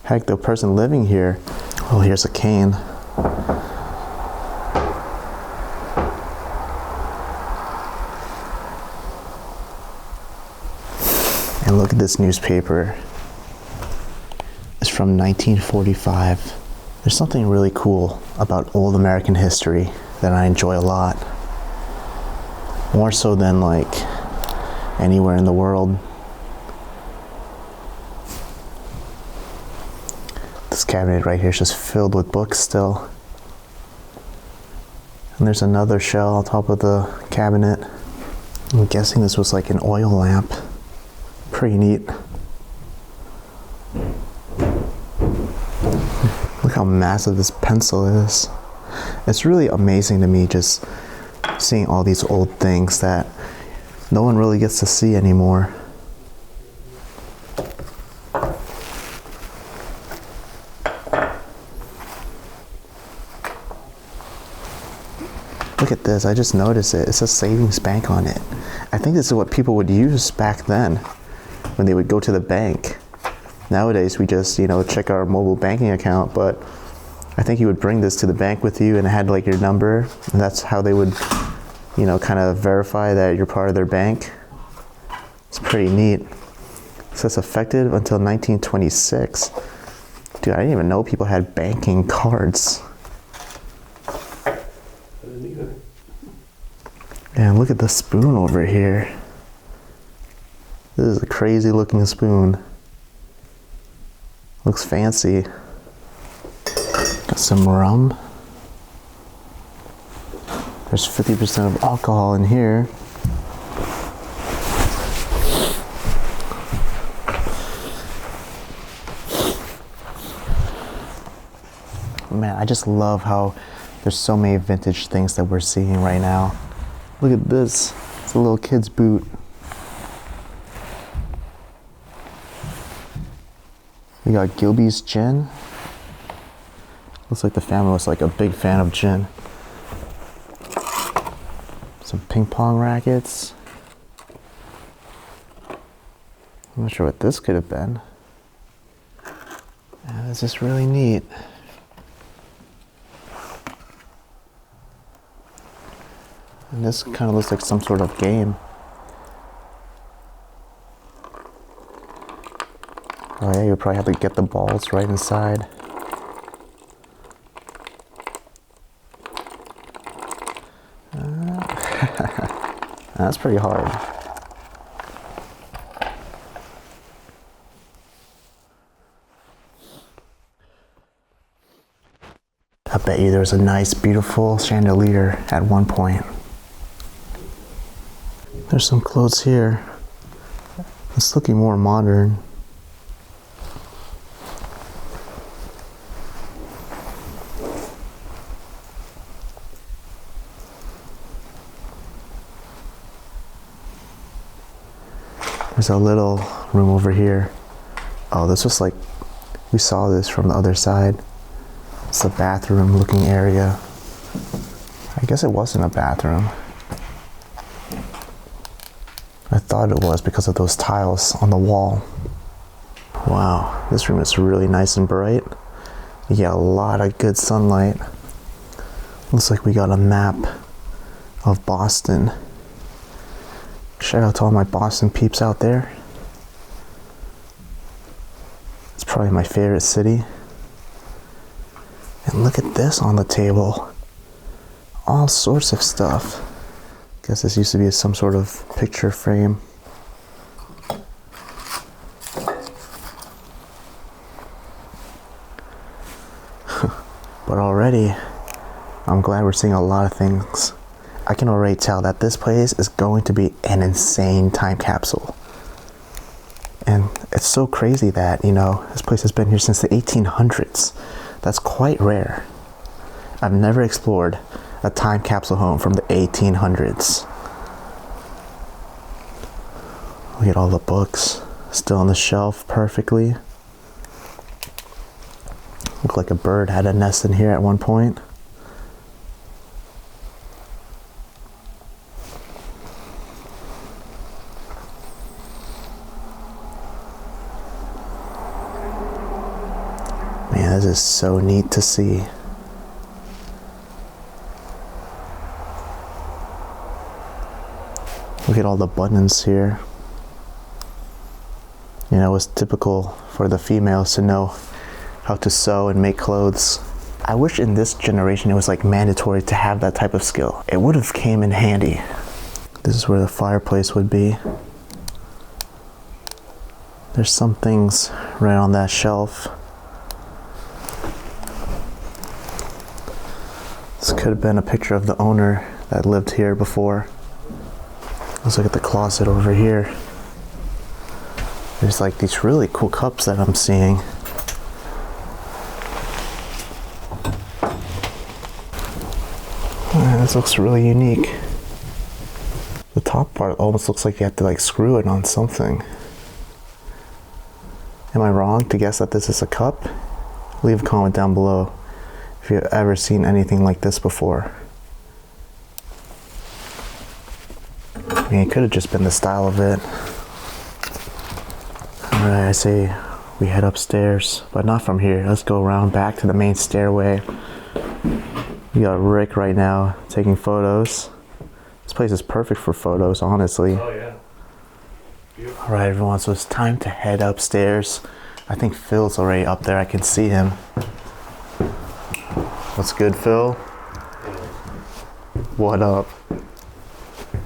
Heck, the person living here, oh, here's a cane. And look at this newspaper. It's from 1945. There's something really cool about old American history that I enjoy a lot. More so than like anywhere in the world. This cabinet right here is just filled with books still. And there's another shell on top of the cabinet. I'm guessing this was like an oil lamp. Pretty neat. Look how massive this pencil is. It's really amazing to me just seeing all these old things that no one really gets to see anymore. Look at this, I just noticed it. It says savings bank on it. I think this is what people would use back then when they would go to the bank. Nowadays we just, check our mobile banking account, but I think you would bring this to the bank with you and it had like your number, and that's how they would, you know, kind of verify that you're part of their bank. It's pretty neat. It says effective until 1926. Dude, I didn't even know people had banking cards. And look at the spoon over here. This is a crazy looking spoon. Looks fancy. Got some rum. There's 50% of alcohol in here. Man, I just love how there's so many vintage things that we're seeing right now. Look at this. It's a little kid's boot. We got Gilby's gin. Looks like the family was like a big fan of gin. Some ping pong rackets. I'm not sure what this could have been. Yeah, this is really neat. And this kind of looks like some sort of game. Oh yeah, you probably have to get the balls right inside. That's pretty hard. I bet you there was a nice, beautiful chandelier at one point. There's some clothes here. It's looking more modern. There's a little room over here. Oh, this was like, we saw this from the other side. It's a bathroom looking area. I guess it wasn't a bathroom. I thought it was because of those tiles on the wall. Wow, this room is really nice and bright. You get a lot of good sunlight. Looks like we got a map of Boston. Shout out to all my Boston peeps out there. It's probably my favorite city. And look at this on the table. All sorts of stuff. Guess this used to be some sort of picture frame. But already, I'm glad we're seeing a lot of things. I can already tell that this place is going to be an insane time capsule. And it's so crazy that, you know, this place has been here since the 1800s. That's quite rare. I've never explored a time capsule home from the 1800s. Look at all the books still on the shelf perfectly. Look like a bird had a nest in here at one point. Man, this is so neat to see. Look at all the buttons here. You know, it's typical for the females to know how to sew and make clothes. I wish in this generation it was like mandatory to have that type of skill. It would have came in handy. This is where the fireplace would be. There's some things right on that shelf. This could have been a picture of the owner that lived here before. Let's look at the closet over here. There's like these really cool cups that I'm seeing. This looks really unique. The top part almost looks like you have to like screw it on something. Am I wrong to guess that this is a cup? Leave a comment down below if you've ever seen anything like this before. I mean, it could have just been the style of it. Alright, I say we head upstairs, but not from here. Let's go around back to the main stairway. We got Rick right now taking photos. This place is perfect for photos, honestly. Oh yeah. All right, everyone, so it's time to head upstairs. I think Phil's already up there. I can see him. What's good, Phil? What up?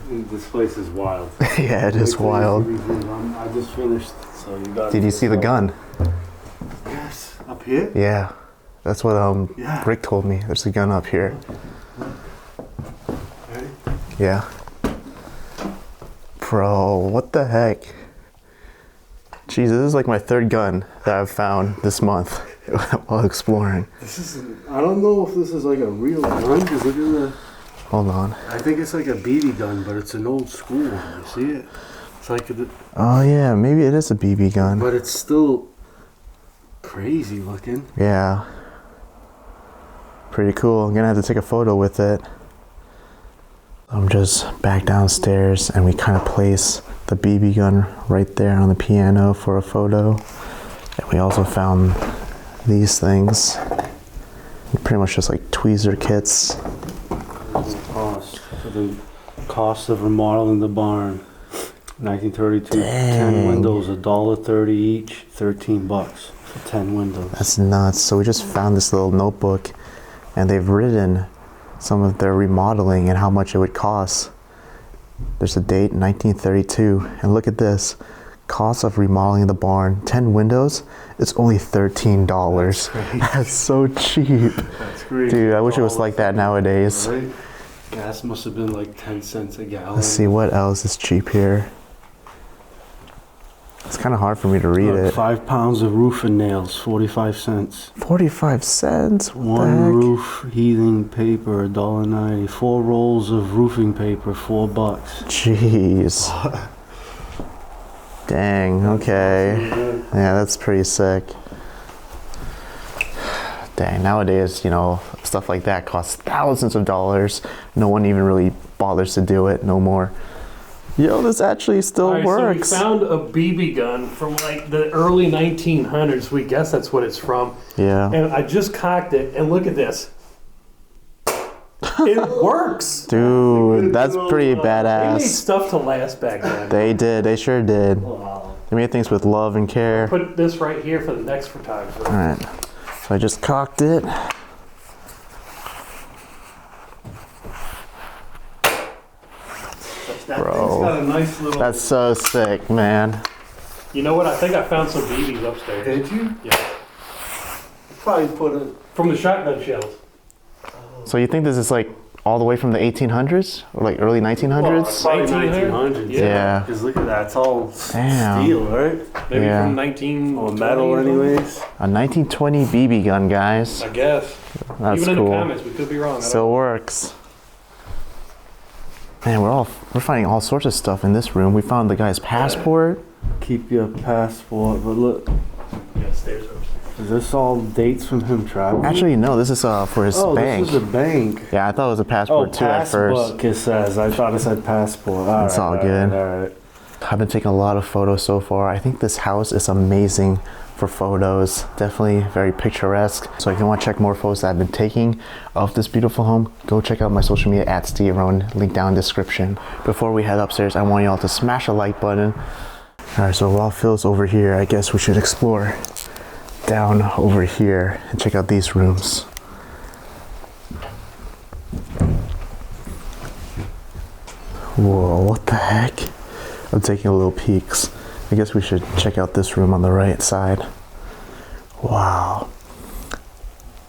This place is wild. Yeah, it is wild. I just finished, so you got. Did you see the gun? Yes, up here. Yeah, that's what Yeah. Rick told me. There's a gun up here. Ready? Yeah. Bro, what the heck? Jeez, this is like my third gun that I've found this month while exploring. This is. I don't know if this is like a real gun. Cause look at the. Hold on. I think it's like a BB gun, but it's an old school one. You see it? It's like a. Oh yeah, maybe it is a BB gun. But it's still crazy looking. Yeah. Pretty cool. I'm gonna have to take a photo with it. I'm just back downstairs and we kind of place the BB gun right there on the piano for a photo. And we also found these things. Pretty much just like tweezer kits. For the cost of remodeling the barn. 1932, Dang. 10 windows, $1.30 each, $13 for 10 windows. That's nuts. So we just found this little notebook and they've written some of their remodeling and how much it would cost. There's a date, 1932, and look at this. Cost of remodeling the barn, 10 windows, it's only $13. That's so cheap. That's crazy. Dude, I wish it was like that nowadays. Right? Gas must have been like 10 cents a gallon. Let's see what else is cheap here. It's kind of hard for me to read it. 5 pounds of roofing nails, 45 cents. 45 cents? What the One heck? roof heating paper, $1.90. 4 rolls of roofing paper, $4. Jeez. Dang, okay. Yeah, that's pretty sick. Dang, nowadays, you know, stuff like that costs thousands of dollars. No one even really bothers to do it no more. Yo, this actually still All right, works. So we found a BB gun from like the early 1900s. We guess that's what it's from. Yeah. And I just cocked it, and look at this. It works. Dude, that's pretty They made badass. stuff to last back then. They did, they sure did. Wow. They made things with love and care. Put this right here for the next photographer. All right, so I just cocked it. That Bro. thing's got a nice little. That's so sick, man. You know what? I think I found some BBs upstairs. Did you? Yeah. Probably put it. From the shotgun shells. So you think this is like all the way from the 1800s or like early 1900s? Probably 1900? 1900s. Yeah. Because look at that. It's all Damn. steel, right? Maybe Yeah. from 19. Or metal, anyways. A 1920 BB gun, guys. I guess. That's Even in cool. the comments, we could be wrong. I don't Still works. Man, we're finding all sorts of stuff in this room. We found the guy's passport. Keep your passport. But look, know. Yeah, stairs upstairs. is this all dates from him traveling? Actually, no, this is for his bank. This is a bank. Yeah, I thought it was a passport too at first. Passbook, it says. I thought it said passport. It's all good. All right. I've been taking a lot of photos so far. I think this house is amazing for photos. Definitely very picturesque. So if you want to check more photos that I've been taking of this beautiful home, go check out my social media at Steve Ronin, link down in the description. Before we head upstairs, I want y'all to smash a like button. All right, so while Phil's over here, I guess we should explore down over here and check out these rooms. Whoa, what the heck? I'm taking a little peeks. I guess we should check out this room on the right side. Wow.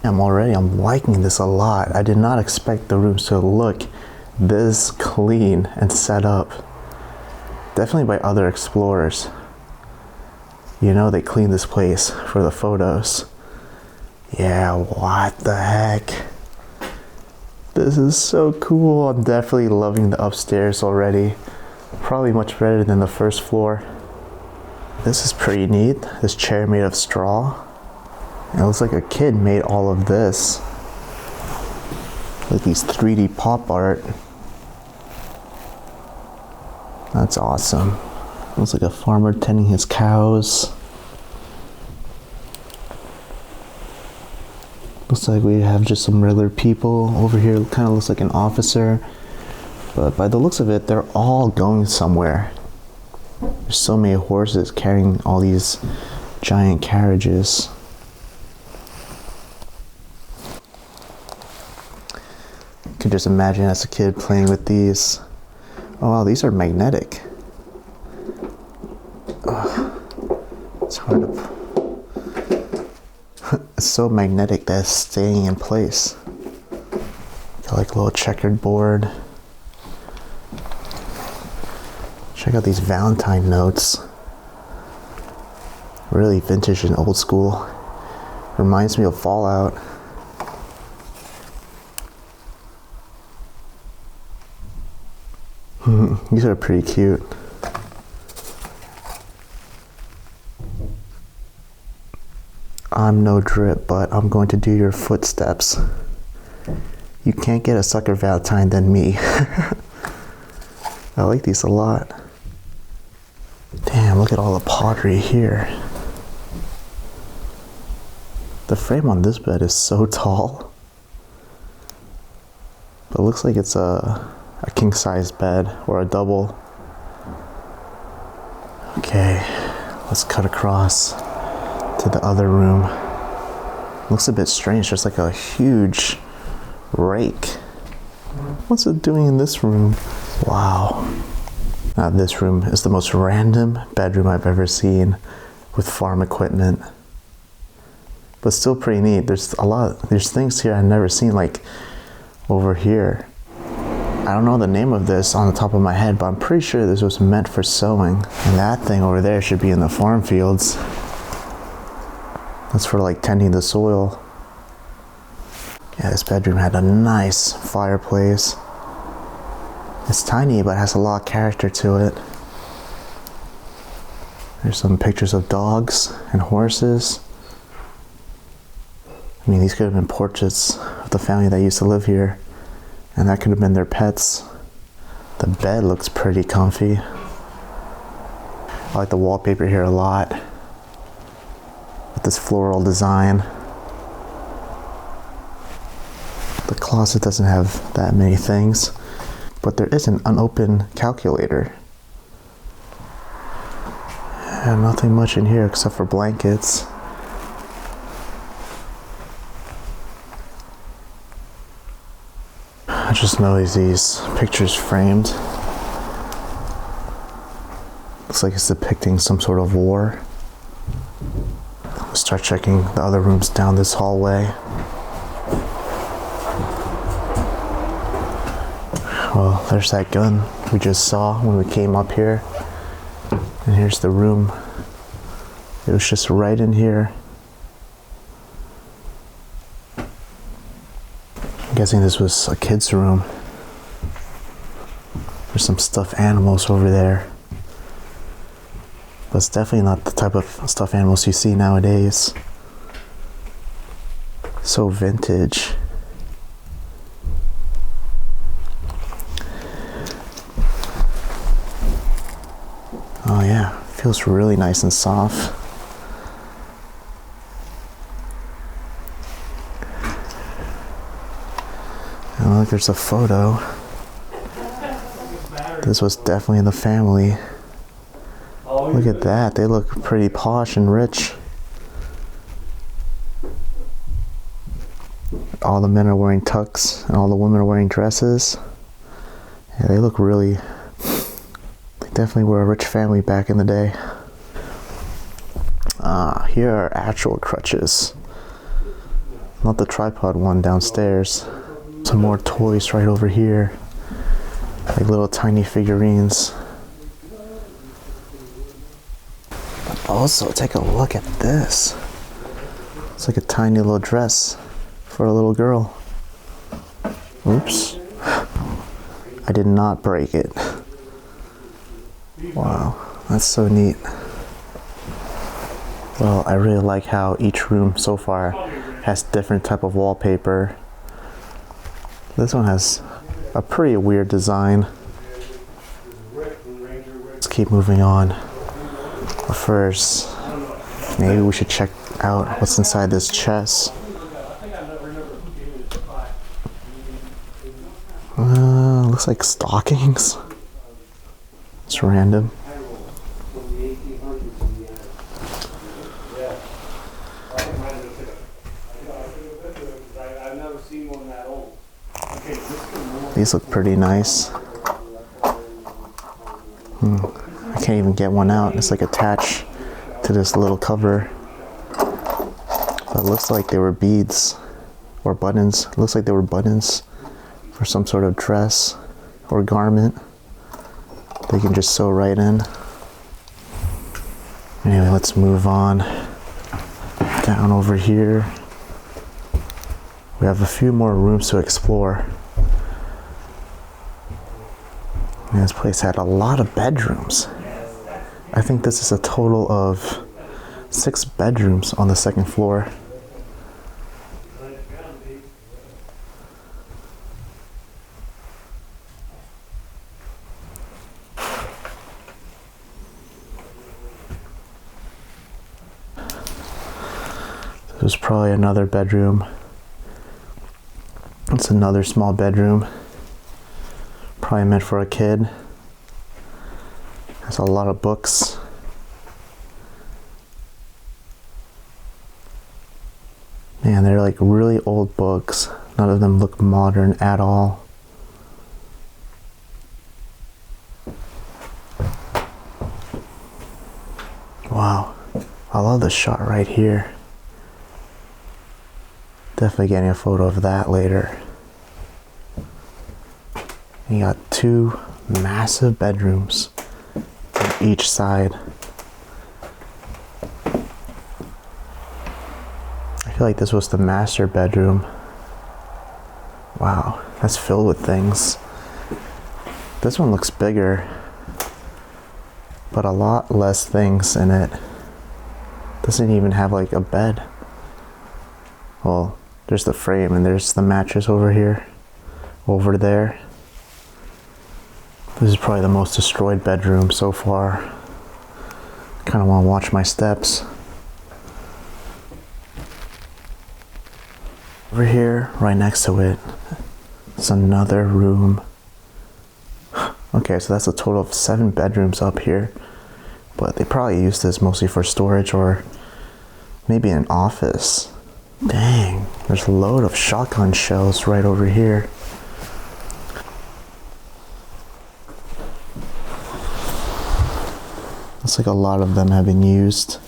I'm liking this a lot. I did not expect the rooms to look this clean and set up. Definitely by other explorers. You know, they cleaned this place for the photos. Yeah, what the heck? This is so cool. I'm definitely loving the upstairs already. Probably much better than the first floor. This is pretty neat. This chair made of straw. It looks like a kid made all of this. Like these 3D pop art. That's awesome. Looks like a farmer tending his cows. Looks like we have just some regular people over here. Kind of looks like an officer. But by the looks of it, they're all going somewhere. There's so many horses carrying all these giant carriages. You can just imagine as a kid playing with these. Oh wow, these are magnetic. It's hard to... It's so magnetic that it's staying in place. Got like a little checkered board. Check out these Valentine notes. Really vintage and old school. Reminds me of Fallout. These are pretty cute. I'm no drip, but I'm going to do your footsteps. You can't get a sucker Valentine than me. I like these a lot. Damn, look at all the pottery here. The frame on this bed is so tall. But it looks like it's a king-size bed or a double. Okay, let's cut across to the other room. Looks a bit strange. There's like a huge rake. What's it doing in this room? Wow. Now this room is the most random bedroom I've ever seen with farm equipment. But still pretty neat. There's things here I've never seen, like over here. I don't know the name of this on the top of my head, but I'm pretty sure this was meant for sewing. And that thing over there should be in the farm fields. That's for like tending the soil. Yeah, this bedroom had a nice fireplace. It's tiny, but has a lot of character to it. There's some pictures of dogs and horses. I mean, these could have been portraits of the family that used to live here. And that could have been their pets. The bed looks pretty comfy. I like the wallpaper here a lot. With this floral design. The closet doesn't have that many things. But there is an unopened calculator. And nothing much in here except for blankets. I just noticed these pictures framed. Looks like it's depicting some sort of war. Let's start checking the other rooms down this hallway. Well, there's that gun we just saw when we came up here. And here's the room. It was just right in here. I'm guessing this was a kid's room. There's some stuffed animals over there. But it's definitely not the type of stuffed animals you see nowadays. So vintage. Oh yeah, feels really nice and soft. And look, there's a photo. This was definitely in the family. Look at that, they look pretty posh and rich. All the men are wearing tux and all the women are wearing dresses. Yeah, they look really... Definitely were a rich family back in the day. Here are actual crutches. Not the tripod one downstairs. Some more toys right over here. Like little tiny figurines. But also, take a look at this. It's like a tiny little dress for a little girl. Oops. I did not break it. Wow, that's so neat. Well, I really like how each room so far has different type of wallpaper. This one has a pretty weird design. Let's keep moving on. But first, maybe we should check out what's inside this chest. Looks like stockings. It's random. These look pretty nice. I can't even get one out. It's like attached to this little cover. But it looks like they were beads or buttons. It looks like they were buttons for some sort of dress or garment. They can just sew right in. Anyway, let's move on down over here. We have a few more rooms to explore. And this place had a lot of bedrooms. I think this is a total of 6 bedrooms on the second floor. There's probably another bedroom. It's another small bedroom. Probably meant for a kid. There's a lot of books. Man, they're like really old books. None of them look modern at all. Wow, I love the shot right here. Definitely getting a photo of that later. You got 2 massive bedrooms on each side. I feel like this was the master bedroom. Wow, that's filled with things. This one looks bigger, but a lot less things in it. Doesn't even have like a bed. Well, there's the frame and there's the mattress over here, over there. This is probably the most destroyed bedroom so far. Kind of want to watch my steps. Over here, right next to it, it's another room. Okay, so that's a total of 7 bedrooms up here. But they probably use this mostly for storage or maybe an office. Dang, there's a load of shotgun shells right over here. Looks like a lot of them have been used.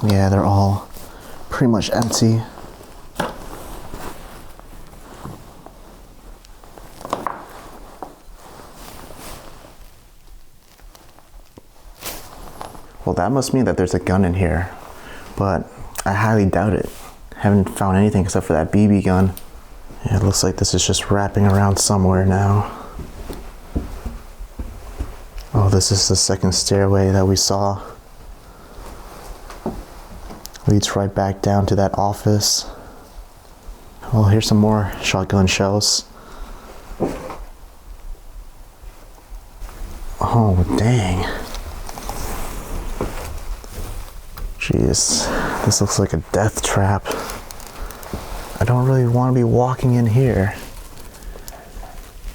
Yeah, they're all pretty much empty. Well, that must mean that there's a gun in here, but I highly doubt it. Haven't found anything except for that BB gun. Yeah, it looks like this is just wrapping around somewhere now. Oh, this is the second stairway that we saw. Leads right back down to that office. Well, here's some more shotgun shells. Oh, dang. Jeez, this looks like a death trap. I don't really want to be walking in here.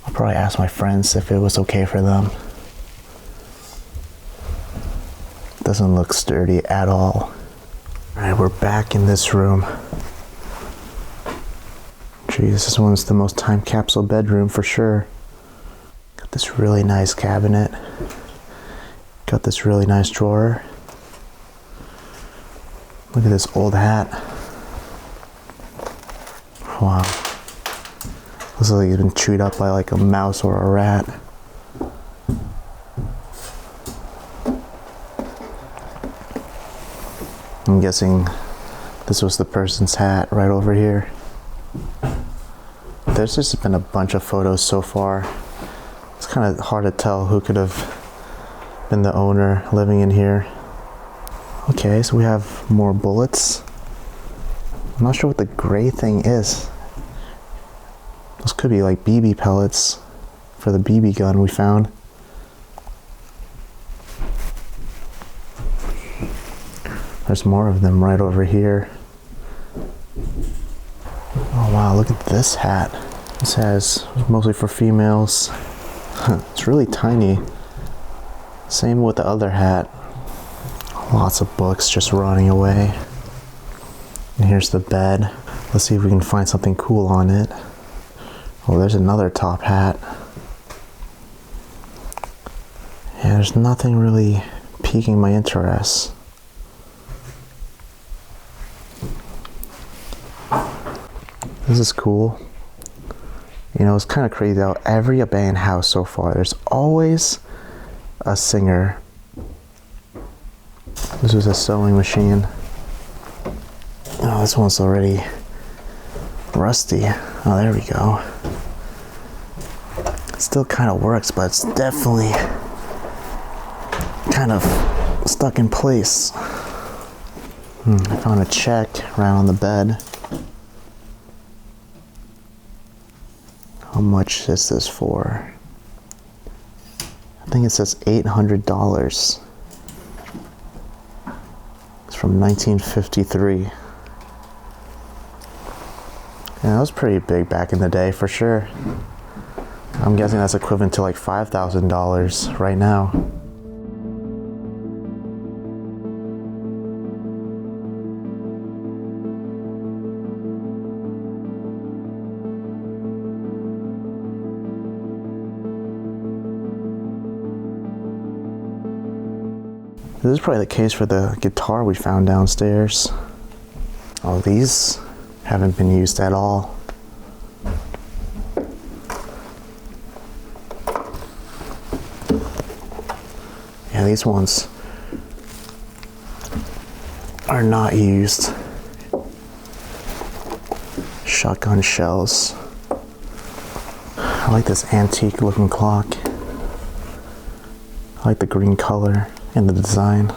I'll probably ask my friends if it was okay for them. Doesn't look sturdy at all. Alright, we're back in this room. Geez, this one's the most time capsule bedroom for sure. Got this really nice cabinet. Got this really nice drawer. Look at this old hat. Wow. Looks like he's been chewed up by like a mouse or a rat. I'm guessing this was the person's hat right over here. There's just been a bunch of photos so far. It's kind of hard to tell who could have been the owner living in here. Okay, so we have more bullets. I'm not sure what the gray thing is. Those could be like BB pellets for the BB gun we found. There's more of them right over here. Oh wow, look at this hat. This has mostly for females. It's really tiny. Same with the other hat. Lots of books just rotting away. And here's the bed. Let's see if we can find something cool on it. Oh, there's another top hat. Yeah, there's nothing really piquing my interest. This is cool. You know, it's kind of crazy how every abandoned house so far, there's always a singer. This is a sewing machine. Oh, this one's already rusty. Oh, there we go. It still kind of works, but it's definitely kind of stuck in place. I found a check right on the bed. How much is this for? I think it says $800. It's from 1953. Yeah, that was pretty big back in the day for sure. I'm guessing that's equivalent to like $5,000 right now. This is probably the case for the guitar we found downstairs. Oh, these haven't been used at all. Yeah, these ones are not used. Shotgun shells. I like this antique looking clock. I like the green color and the design.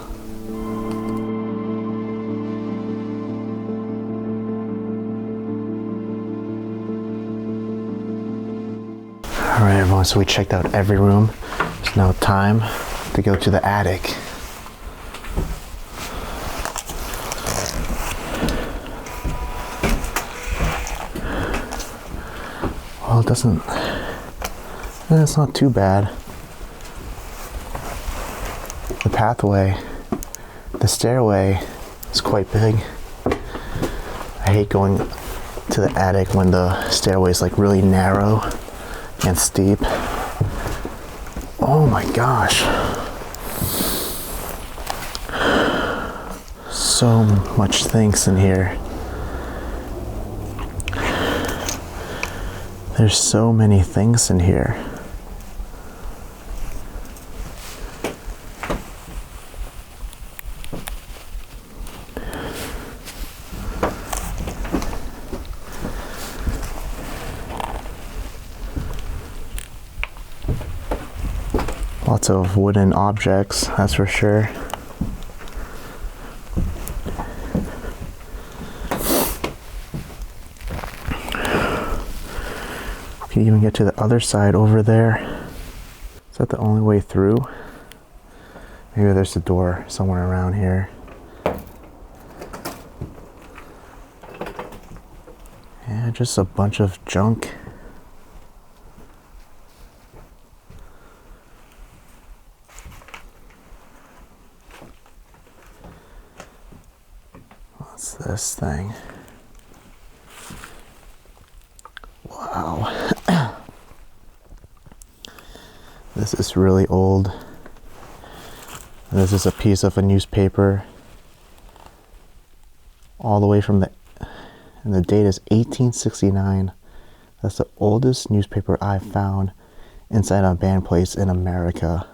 Alright everyone, so we checked out every room. It's now time to go to the attic. Well, it doesn't, it's not too bad. The pathway, the stairway is quite big. I hate going to the attic when the stairway is like really narrow and steep. Oh my gosh. So much things in here. There's so many things in here. Lots of wooden objects, that's for sure. We can even get to the other side over there. Is that the only way through? Maybe there's a door somewhere around here. Yeah, just a bunch of junk. What's this thing? Wow. This is really old. This is a piece of a newspaper all the way from and the date is 1869. That's the oldest newspaper I've found inside a band place in America.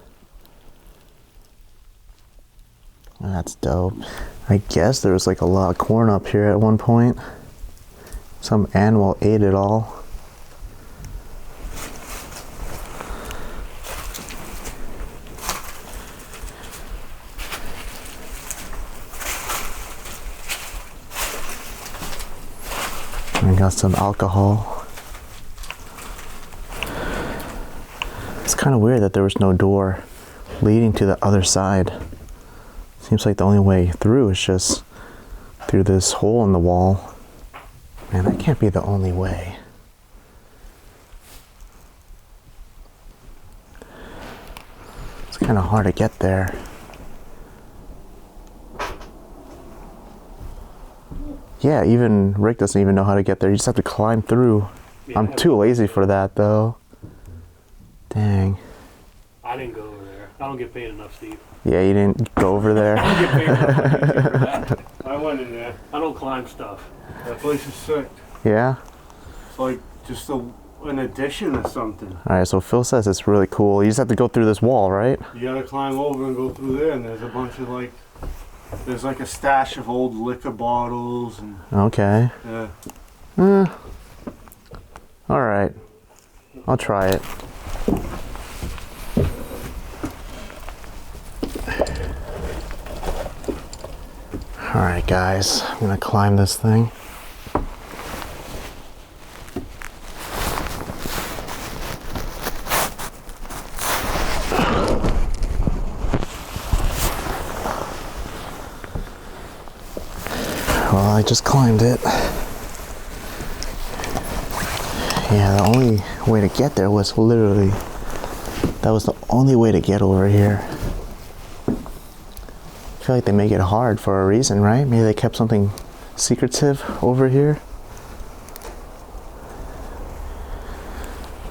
And that's dope. I guess there was like a lot of corn up here at one point. Some animal ate it all. And got some alcohol. It's kind of weird that there was no door leading to the other side. Seems like the only way through is just through this hole in the wall. Man, that can't be the only way. It's kind of hard to get there. Yeah, even Rick doesn't even know how to get there. You just have to climb through. Yeah, I'm too lazy for that, though. Dang. I didn't go over there. I don't get paid enough, Steve. Yeah, you didn't go over there. I don't get paid enough on YouTube for that. I went in there. I don't climb stuff. That place is sick. Yeah? It's like just an addition or something. Alright, so Phil says it's really cool. You just have to go through this wall, right? You gotta climb over and go through there, and there's a bunch of like, there's like a stash of old liquor bottles and Okay. yeah. Alright. I'll try it. Alright guys, I'm gonna climb this thing. Well, I just climbed it. Yeah, the only way to get there was literally, that was the only way to get over here. I feel like they make it hard for a reason, right? Maybe they kept something secretive over here.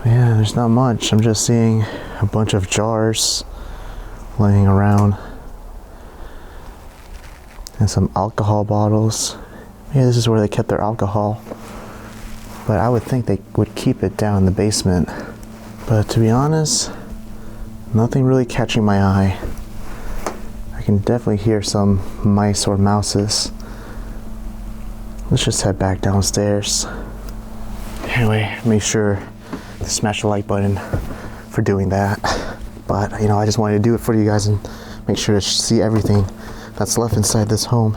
Yeah, there's not much. I'm just seeing a bunch of jars laying around. And some alcohol bottles. Maybe this is where they kept their alcohol. But I would think they would keep it down in the basement. But to be honest, nothing really catching my eye. I can definitely hear some mice or mouses. Let's just head back downstairs. Anyway, make sure to smash the like button for doing that. But, you know, I just wanted to do it for you guys and make sure to see everything that's left inside this home.